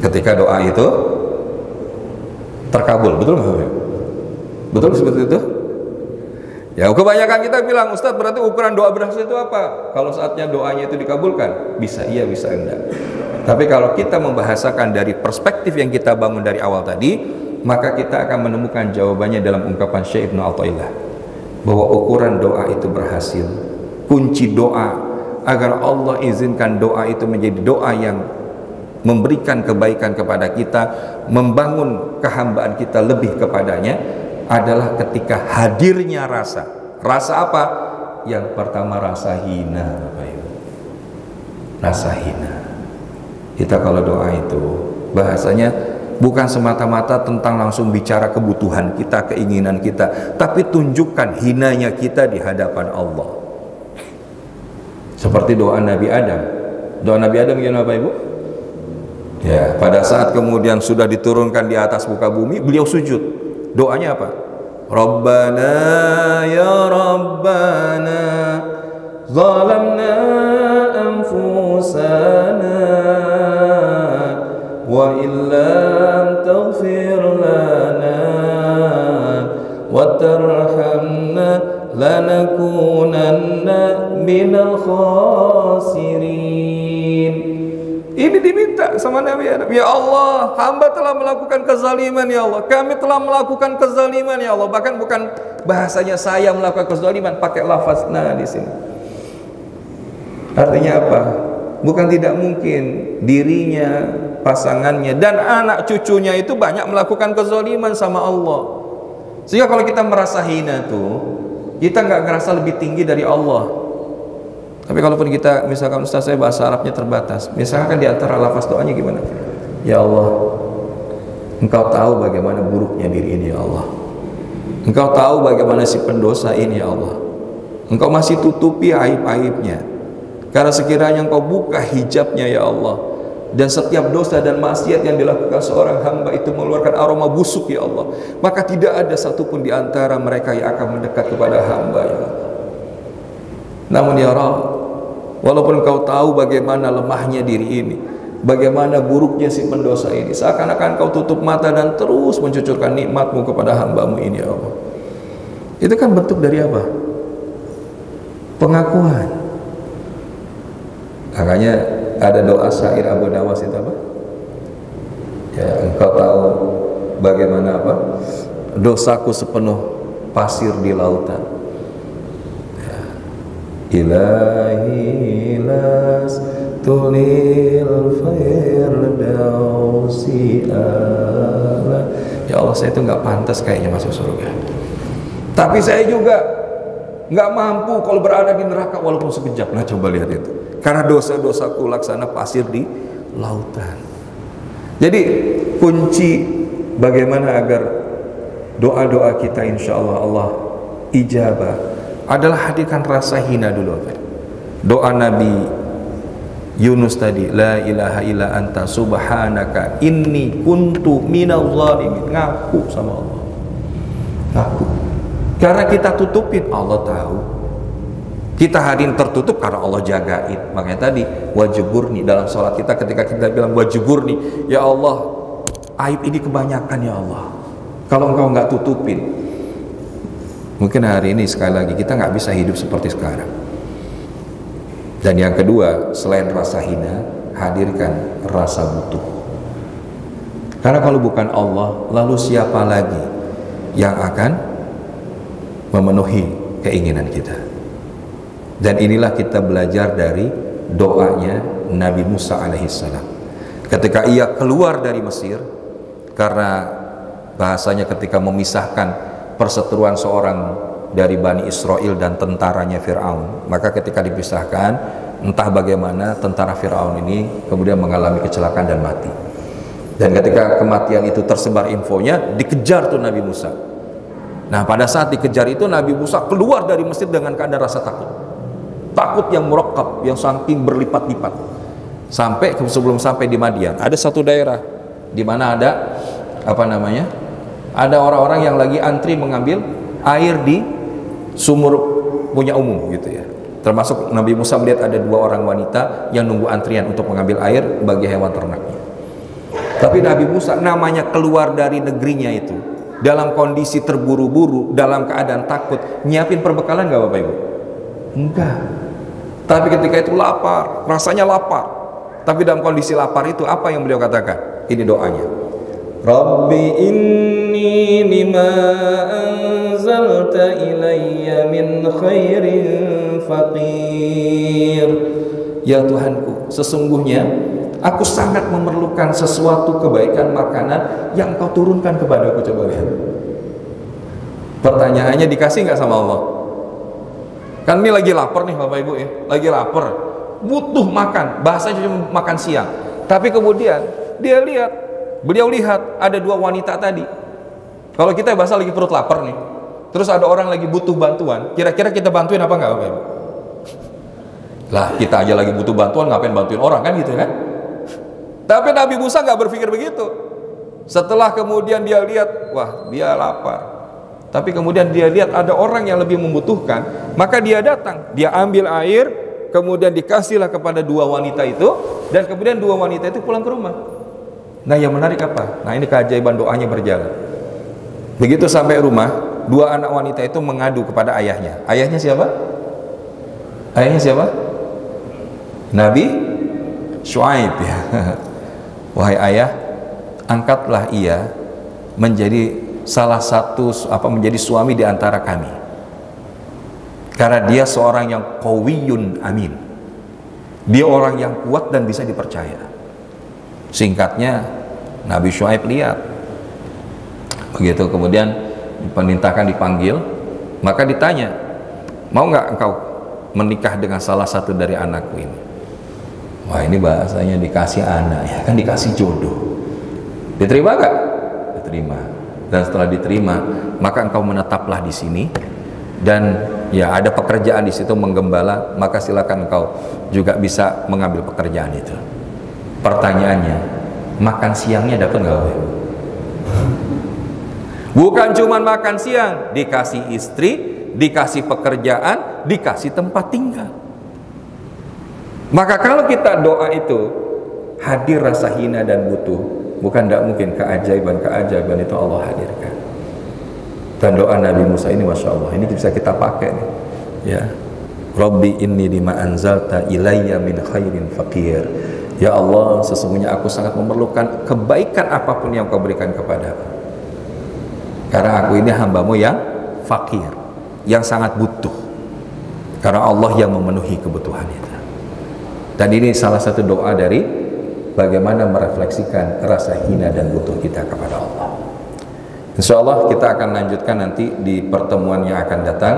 Ketika doa itu terkabul, betul nggak? Betul seperti itu? Ya, kebanyakan kita bilang, Ustadz, berarti ukuran doa berhasil itu apa? Kalau saatnya doanya itu dikabulkan, bisa iya, bisa enggak. Tapi kalau kita membahasakan dari perspektif yang kita bangun dari awal tadi, maka kita akan menemukan jawabannya dalam ungkapan Syekh Ibnu Athaillah, bahwa ukuran doa itu berhasil, kunci doa agar Allah izinkan doa itu menjadi doa yang memberikan kebaikan kepada kita, membangun kehambaan kita lebih kepadanya, adalah ketika hadirnya rasa. Rasa apa? Yang pertama rasa hina, Bapak Ibu. Rasa hina. Kita kalau doa itu bahasanya bukan semata-mata tentang langsung bicara kebutuhan kita, keinginan kita, tapi tunjukkan hinanya kita di hadapan Allah. Seperti doa Nabi Adam. Doa Nabi Adam gimana Bapak Ibu? Ya, pada saat kemudian sudah diturunkan di atas muka bumi, beliau sujud. Doanya apa? Rabbana ya Rabbana zalamna anfusana wa illam taghfir lana wa tarhamna lanakunanna minal khasirin. Ini diminta sama Nabi Adam. Ya Allah, hamba telah melakukan kezaliman ya Allah. Kami telah melakukan kezaliman ya Allah. Bahkan bukan bahasanya saya melakukan kezaliman, pakai lafazna di sini. Artinya apa? Bukan tidak mungkin dirinya, pasangannya dan anak cucunya itu banyak melakukan kezaliman sama Allah. Sehingga kalau kita merasa hina tuh, kita nggak ngerasa lebih tinggi dari Allah. Tapi kalaupun kita, misalkan Ustaz saya bahasa Arabnya terbatas, misalkan di antara lafaz doanya gimana? Ya Allah, Engkau tahu bagaimana buruknya diri ini ya Allah. Engkau tahu bagaimana si pendosa ini ya Allah. Engkau masih tutupi aib-aibnya. Karena sekiranya Engkau buka hijabnya ya Allah, dan setiap dosa dan maksiat yang dilakukan seorang hamba itu mengeluarkan aroma busuk ya Allah, maka tidak ada satupun di antara mereka yang akan mendekat kepada hamba ya Allah. Namun ya Rabb, walaupun Engkau tahu bagaimana lemahnya diri ini, bagaimana buruknya si pendosa ini, seakan-akan Engkau tutup mata dan terus mencucurkan nikmat-Mu kepada hamba-Mu ini ya Allah. Itu kan bentuk dari apa? Pengakuan. Makanya ada doa syair Abu Nawas itu apa? Ya, Engkau tahu bagaimana apa? Dosaku sepenuh pasir di lautan. Ilahi las tulil firdausi ala. Ya Allah, saya itu nggak pantas kayaknya masuk surga. Tapi saya juga nggak mampu kalau berada di neraka walaupun sekejap. Nah coba lihat itu. Karena dosa-dosaku laksana pasir di lautan. Jadi kunci bagaimana agar doa-doa kita insya Allah Allah ijabah adalah hadirkan rasa hina dulu. Doa Nabi Yunus tadi, la ilaha illa anta subhanaka inni kuntu minal zalimin. Ngaku sama Allah, ngaku. Karena kita tutupin, Allah tahu. Kita hadirin tertutup karena Allah jagain. Makanya tadi wajiburni dalam sholat kita, ketika kita bilang wajiburni, ya Allah, aib ini kebanyakan ya Allah. Kalau Engkau nggak tutupin, mungkin hari ini sekali lagi kita nggak bisa hidup seperti sekarang. Dan yang kedua, selain rasa hina, hadirkan rasa butuh. Karena kalau bukan Allah, lalu siapa lagi yang akan memenuhi keinginan kita? Dan inilah kita belajar dari doanya Nabi Musa alaihissalam. Ketika ia keluar dari Mesir, karena bahasanya ketika memisahkan perseteruan seorang dari Bani Israel dan tentaranya Fir'aun, maka ketika dipisahkan, entah bagaimana tentara Fir'aun ini kemudian mengalami kecelakaan dan mati. Dan ketika kematian itu tersebar infonya, dikejar tuh Nabi Musa. Nah pada saat dikejar itu Nabi Musa keluar dari Mesir dengan keadaan rasa takut. Takut yang murakkab, yang saking berlipat-lipat. Sampai sebelum sampai di Madian, ada satu daerah di mana ada apa namanya? Ada orang-orang yang lagi antri mengambil air di sumur punya umum gitu ya. Termasuk Nabi Musa melihat ada dua orang wanita yang nunggu antrian untuk mengambil air bagi hewan ternaknya. Tapi Nabi Musa namanya keluar dari negerinya itu dalam kondisi terburu-buru, dalam keadaan takut, nyiapin perbekalan gak Bapak Ibu? Enggak. Tapi ketika itu lapar, rasanya lapar. Tapi dalam kondisi lapar itu apa yang beliau katakan? Ini doanya. Rabbi inni lima anzalta ilayya min khairin faqir. Ya Tuhanku, sesungguhnya aku sangat memerlukan sesuatu kebaikan makanan yang Kau turunkan kepadaku. Coba lihat. Pertanyaannya, dikasih nggak sama Allah? Kan ini lagi lapar nih Bapak Ibu ya, lagi lapar, butuh makan, bahasanya cuma makan siang. Tapi kemudian beliau lihat ada dua wanita tadi. Kalau kita bahasa lagi perut lapar nih, terus ada orang lagi butuh bantuan, kira-kira kita bantuin apa nggak Bapak Ibu? Lah kita aja lagi butuh bantuan, ngapain bantuin orang, kan gitu kan? Tapi Nabi Musa nggak berpikir begitu. Setelah kemudian dia lihat, wah dia lapar, tapi kemudian dia lihat ada orang yang lebih membutuhkan, maka dia datang, dia ambil air, kemudian dikasihlah kepada dua wanita itu, dan kemudian dua wanita itu pulang ke rumah. Nah, yang menarik apa? Nah, ini keajaiban doanya berjalan. Begitu sampai rumah, dua anak wanita itu mengadu kepada ayahnya. Ayahnya siapa? Ayahnya siapa? Nabi Syuaib, ya. Wahai ayah, angkatlah ia menjadi salah satu menjadi suami di antara kami, karena dia seorang yang qawiyun amin, dia orang yang kuat dan bisa dipercaya. Singkatnya, Nabi Syuaib lihat. Begitu kemudian diperintahkan dipanggil, maka ditanya, mau nggak engkau menikah dengan salah satu dari anakku ini? Wah, ini bahasanya dikasih anak, ya kan, dikasih jodoh. Diterima nggak? Diterima. Dan setelah diterima, maka engkau menetaplah di sini, dan ya ada pekerjaan di situ menggembala, maka silakan engkau juga bisa mengambil pekerjaan itu. Pertanyaannya, makan siangnya dapat nggak? Bukan cuma makan siang, dikasih istri, dikasih pekerjaan, dikasih tempat tinggal. Maka kalau kita doa itu hadir rasa hina dan butuh, bukan tidak mungkin keajaiban itu Allah hadirkan. Dan doa Nabi Musa ini, Masya Allah, ini bisa kita pakai nih. Ya, Rabbi inni lima anzalta ilayya min khairin faqir. Ya Allah, sesungguhnya aku sangat memerlukan kebaikan apapun yang kau berikan kepadaku, karena aku ini hambamu yang fakir, yang sangat butuh, karena Allah yang memenuhi kebutuhan itu. Dan ini salah satu doa dari bagaimana merefleksikan rasa hina dan butuh kita kepada Allah. Insya Allah kita akan lanjutkan nanti di pertemuan yang akan datang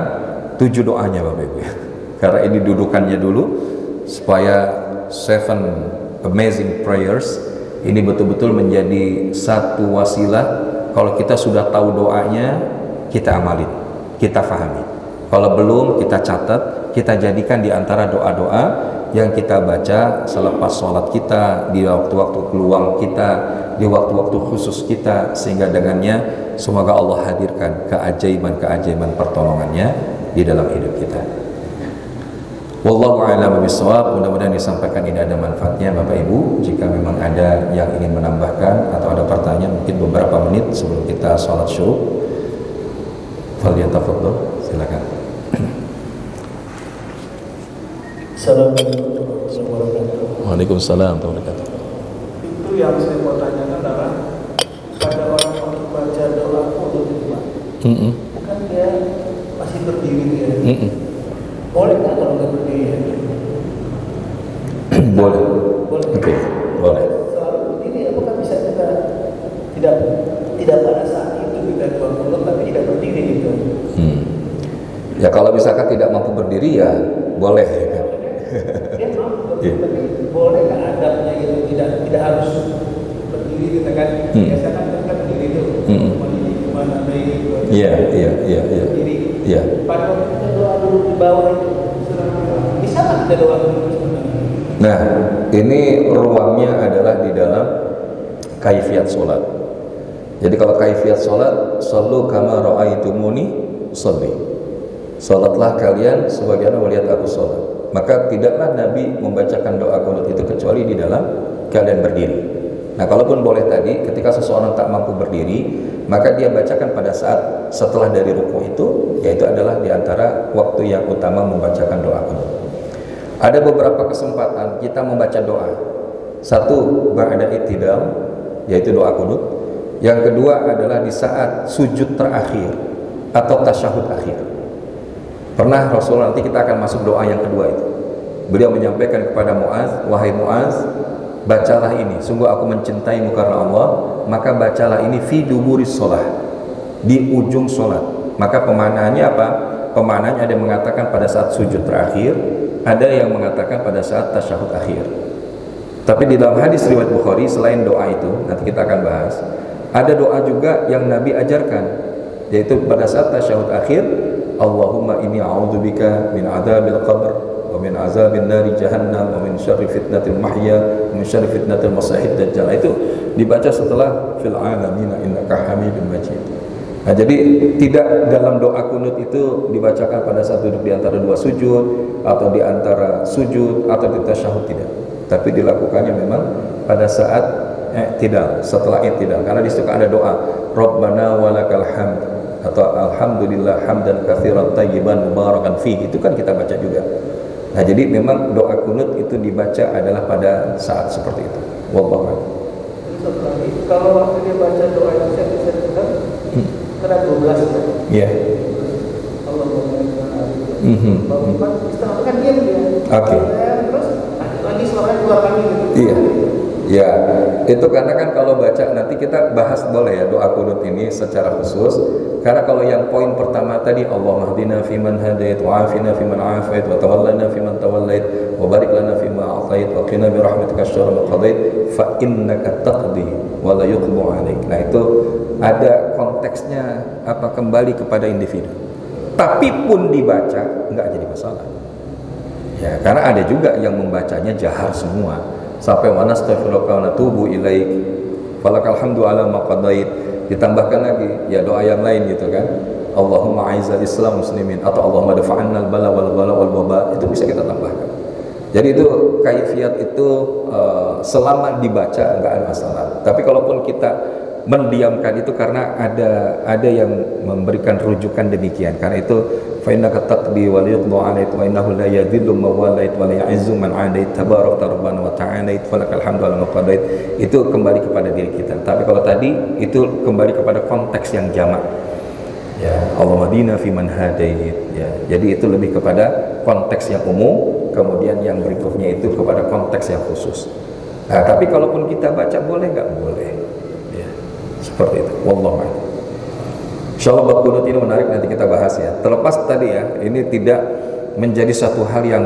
7 doanya Bapak Ibu, ya. Karena ini dudukannya dulu, supaya 7 amazing prayers ini betul-betul menjadi satu wasilah. Kalau kita sudah tahu doanya, kita amalin, kita fahami. Kalau belum, kita catat, kita jadikan di antara doa-doa yang kita baca selepas sholat kita, di waktu-waktu luang kita, di waktu-waktu khusus kita, sehingga dengannya semoga Allah hadirkan keajaiban-keajaiban pertolongannya di dalam hidup kita. Wallahu a'lam bishawab. Mudah-mudahan disampaikan ini ada manfaatnya Bapak Ibu. Jika memang ada yang ingin menambahkan atau ada pertanyaan, mungkin beberapa menit sebelum kita sholat syuruk, falyatafadhal, silakan. Assalamualaikum warahmatullahi wabarakatuh. Waalaikumsalam warahmatullahi wabarakatuh. Itu yang saya mau tanyakan adalah pada orang waktu baca doa qunut itu, Pak. Kan dia masih berdiri ya. Boleh nggak kalau nggak berdiri? Boleh. Boleh. Oke, boleh. Soal berdiri, apakah bisa kita tidak pada saat itu kita doa qunut tapi tidak berdiri gitu? Ya kalau misalkan tidak mampu berdiri ya boleh, ya kan? Dia mampu, tapi boleh nggak adabnya itu tidak harus berdiri kita kan? Biasa kan kita berdiri itu, mana baik. Iya. Berdiri. Iya. Pada waktu kita doa dulu di bawah itu, bisa nggak kita doa dulu sebenarnya? Nah, ini ruangnya adalah di dalam kaifiyat sholat. Jadi kalau kaifiyat sholat, sallu kama ra'aitumuni sholli. Sholatlah kalian sebagaimana melihat aku sholat. Maka tidaklah Nabi membacakan doa qunut itu kecuali di dalam keadaan berdiri. Nah, kalaupun boleh tadi, ketika seseorang tak mampu berdiri, maka dia bacakan pada saat setelah dari ruku itu, yaitu adalah di antara waktu yang utama membacakan doa qunut. Ada beberapa kesempatan kita membaca doa. Satu, ba'da i'tidal, yaitu doa qunut. Yang kedua adalah di saat sujud terakhir atau tasyahud akhir. Pernah Rasulullah, nanti kita akan masuk doa yang kedua itu, beliau menyampaikan kepada Muaz, wahai Muaz, bacalah ini, sungguh aku mencintaimu karena Allah, maka bacalah ini fi duburis sholah, di ujung sholat. Maka pemaknaannya apa? Pemaknaannya ada yang mengatakan pada saat sujud terakhir, ada yang mengatakan pada saat tasyahud akhir. Tapi di dalam hadis riwayat Bukhari, selain doa itu, nanti kita akan bahas, ada doa juga yang Nabi ajarkan, yaitu pada saat tasyahud akhir, Allahumma inni a'udzubika min adzabil qabr wa min azabin nari jahannam wa min syarri fitnatil mahya wa min syarri fitnatil masiihid dajjal. Itu dibaca setelah fil alamin innaka hamidum majid. Nah, jadi tidak dalam doa kunut itu dibacakan pada saat duduk di antara dua sujud atau di antara sujud atau di tasyahud, tidak. Tapi dilakukannya memang pada saat i'tidal, setelah i'tidal. Karena di situ ada doa Rabbana walakal hamd atau alhamdulillah hamdan katsiran tayyiban mubarakan fihi, itu kan kita baca juga. Nah, jadi memang doa kunut itu dibaca adalah pada saat seperti itu. Wallahu a'lam. Kalau waktu dia baca doa yang saya dengar ada 12 kan? Iya. Allah Bapak setengah kan diam dia. Oke. Terus lagi suaranya keluar lagi gitu. Iya. Ya, itu karena kan kalau baca nanti kita bahas boleh ya doa kunut ini secara khusus. Karena kalau yang poin pertama tadi Allahumma hdina fiman hadait wa afina fiman afait wa tawallana fiman tawallait wa barik lana fima a'tait wa qina bi rahmatika syarra ma qadait fa innaka taqdi wa la yuqda 'alaik. Nah, itu ada konteksnya apa kembali kepada individu. Tapi pun dibaca enggak jadi masalah. Ya, karena ada juga yang membacanya jahar semua. Sampai wa nastaghfiruka wa natubu ilaik falakal hamdu ala ma qadait, ditambahkan lagi ya doa yang lain gitu kan, Allahumma a'izzal islam muslimin atau Allahumma dafa'annal bala wal bala wal waba, itu bisa kita tambahkan. Jadi itu kaifiat itu selama dibaca enggak ada masalah. Tapi kalaupun kita mendiamkan itu karena ada yang memberikan rujukan demikian, karena itu fa innaka taqdi wa yuqda 'alaik wa innahu la yadhillu man walait wa la ya'izzu man 'adait tabarakta rabbana wa ta'alait falakal hamdu ala ma qadait, itu kembali kepada diri kita. Tapi kalau tadi itu kembali kepada konteks yang jamak ya, Allahumma hdina fiman hadait ya. Jadi itu lebih kepada konteks yang umum, kemudian yang berikutnya itu kepada konteks yang khusus. Nah, tapi kalaupun kita baca boleh nggak boleh ya, seperti itu. Wallahu a'lam. Insyaallah bab kunut ini menarik, nanti kita bahas ya. Terlepas tadi ya, ini tidak menjadi satu hal yang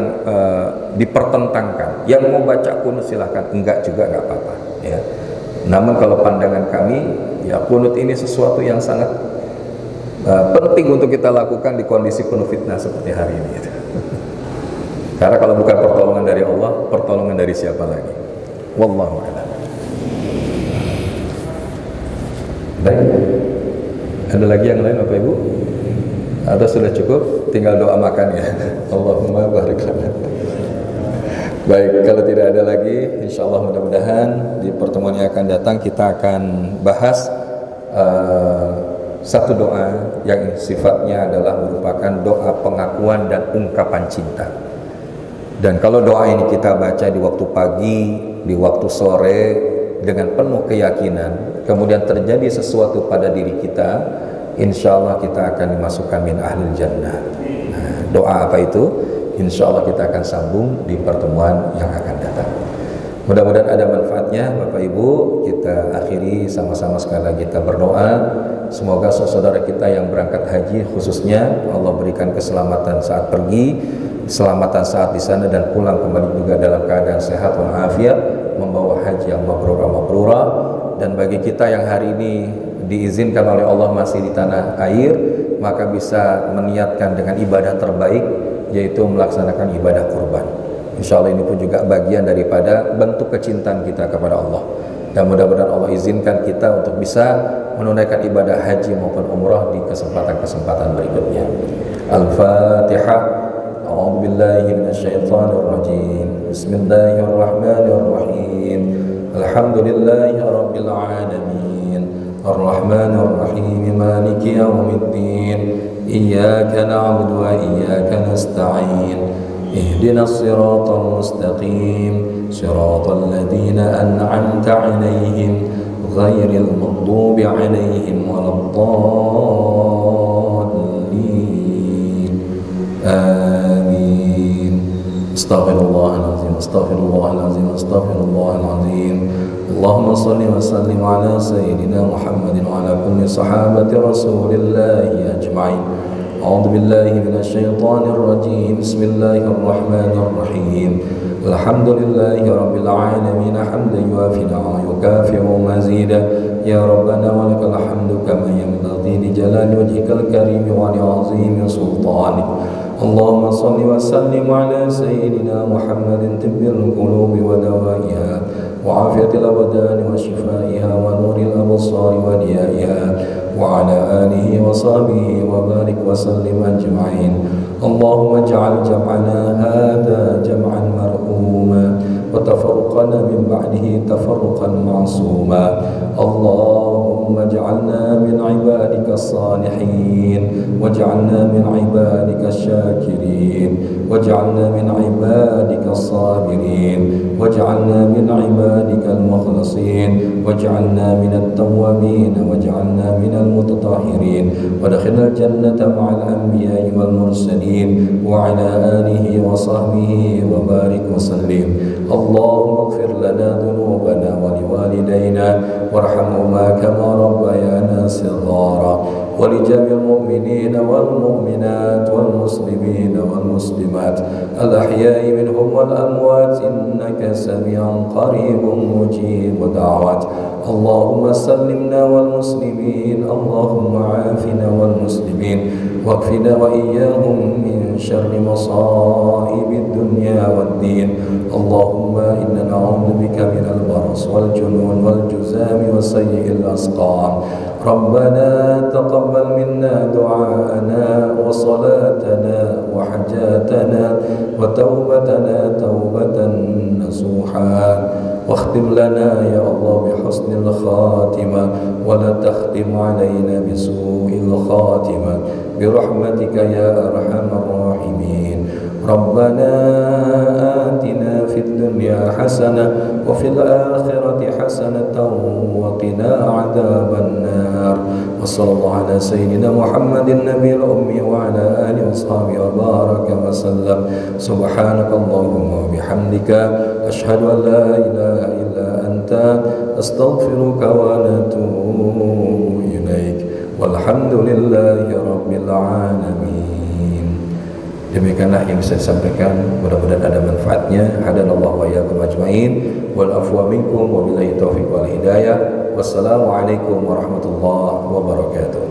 dipertentangkan. Yang mau baca kunut silahkan, enggak juga enggak apa-apa ya. Namun kalau pandangan kami ya, kunut ini sesuatu yang sangat penting untuk kita lakukan di kondisi penuh fitnah seperti hari ini gitu. Karena kalau bukan pertolongan dari Allah, pertolongan dari siapa lagi? Wallahu a'lam. Baik. Ada lagi yang lain Bapak Ibu? Atau sudah cukup? Tinggal doa makan ya. Allahumma barik lana. Baik, kalau tidak ada lagi, insyaallah mudah-mudahan di pertemuan yang akan datang kita akan bahas satu doa yang sifatnya adalah merupakan doa pengakuan dan ungkapan cinta. Dan kalau doa ini kita baca di waktu pagi, di waktu sore dengan penuh keyakinan, kemudian terjadi sesuatu pada diri kita, insya Allah kita akan dimasukkan min ahlil jannah. Nah, doa apa itu? Insya Allah kita akan sambung di pertemuan yang akan datang. Mudah-mudahan ada manfaatnya Bapak Ibu. Kita akhiri sama-sama sekali lagi kita berdoa. Semoga saudara kita yang berangkat haji khususnya Allah berikan keselamatan saat pergi, keselamatan saat di sana, dan pulang kembali juga dalam keadaan sehat walafiat, membawa haji yang mabrurah. Dan bagi kita yang hari ini diizinkan oleh Allah masih di tanah air, maka bisa meniatkan dengan ibadah terbaik, yaitu melaksanakan ibadah kurban. Insya Allah ini pun juga bagian daripada bentuk kecintaan kita kepada Allah. Dan mudah-mudahan Allah izinkan kita untuk bisa menunaikan ibadah haji maupun umrah di kesempatan-kesempatan berikutnya. Al-Fatihah. A'udzu billahi minasyaitonir rajim. Bismillahirrahmanirrahim. Alhamdulillahi rabbil alamin. Ar-Rahmanir Rahim. Maliki yaumiddin. Iyyaka na'budu wa iyyaka nasta'in. Ihdinas siratal mustaqim. Siratal ladzina an'amta 'alaihim ghairil maghdubi 'alaihim waladdallin. Amin. Astaghfirullahalazim, astaghfirullahalazim, astaghfirullahalazim. Allahumma salli wa sallim ala sayyidina Muhammadin wa ala kulli sahabati Rasulillahi ajma'in. A'udzu billahi minasyaitonir rajim. Bismillahirrahmanir rahim. Alhamdulillahi rabbil alamin hamdan yuwafi'u wa yukafi'u mazida. Ya rabbana wa lakal hamdu kama yanbaghi li jalali wajhikal karim wa li 'azimi sultanik. Allahumma salli wa sallim ala sayyidina Muhammadin tibbil qulubi wa dawaiha wa afiyatil abdani wa shifaiha wa nuril absari wa diyaiha وعلى آله وصحبه وبارك وسلم أجمعين. اللهم اجعل جمعنا هذا جمعا مرحوما وتفرقنا من بعده تفرقا معصوما. اللهم اجعلنا من عبادك الصالحين واجعلنا من عبادك الشاكرين واجعلنا من عبادك الصابرين واجعلنا من عبادك المخلصين واجعلنا من التوابين واجعلنا من المتطهرين وادخلنا الجنة مع الأنبياء والمرسلين وعلى آله وصحبه وبارك وسلم. اللهم اغفر لنا ذنوبنا ولوالدينا وارحمهما كما ربيانا صغارا ولجميع المؤمنين والمؤمنات والمسلمين والمسلمات الأحياء منهم والأموات إنك سميع قريب مجيب دعوات. اللهم سلمنا والمسلمين اللهم عافنا والمسلمين واكفنا وإياهم من شر مصائب الدنيا والدين. اللهم إنا نعوذ بك من البرص والجنون والجذام وسيء الأسقام. ربنا تقبل منا دعاءنا وصلاتنا وحجاتنا وتوبتنا توبة نصوحا واختم لنا يا الله بحسن الخاتمة ولا تختم علينا بسوء الخاتمة برحمتك يا أرحم الراحمين. ربنا آتنا في الدنيا حسنة وفي الآخرة حسنة وقنا عذاب النار. وصلى الله على سيدنا محمد النبي الأمي وعلى آله وصحبه وبارك وسلم. سبحانك اللهم وبحمدك أشهد أن لا إله إلا أنت أستغفرك ونتوب إليك والحمد لله رب العالمين. Demikianlah yang bisa disampaikan, mudah-mudahan ada manfaatnya. Hadanallahu wa iyyakum ajmain wal afwa minkum wa billahi taufiq wal hidayah. Wassalamualaikum warahmatullahi wabarakatuh.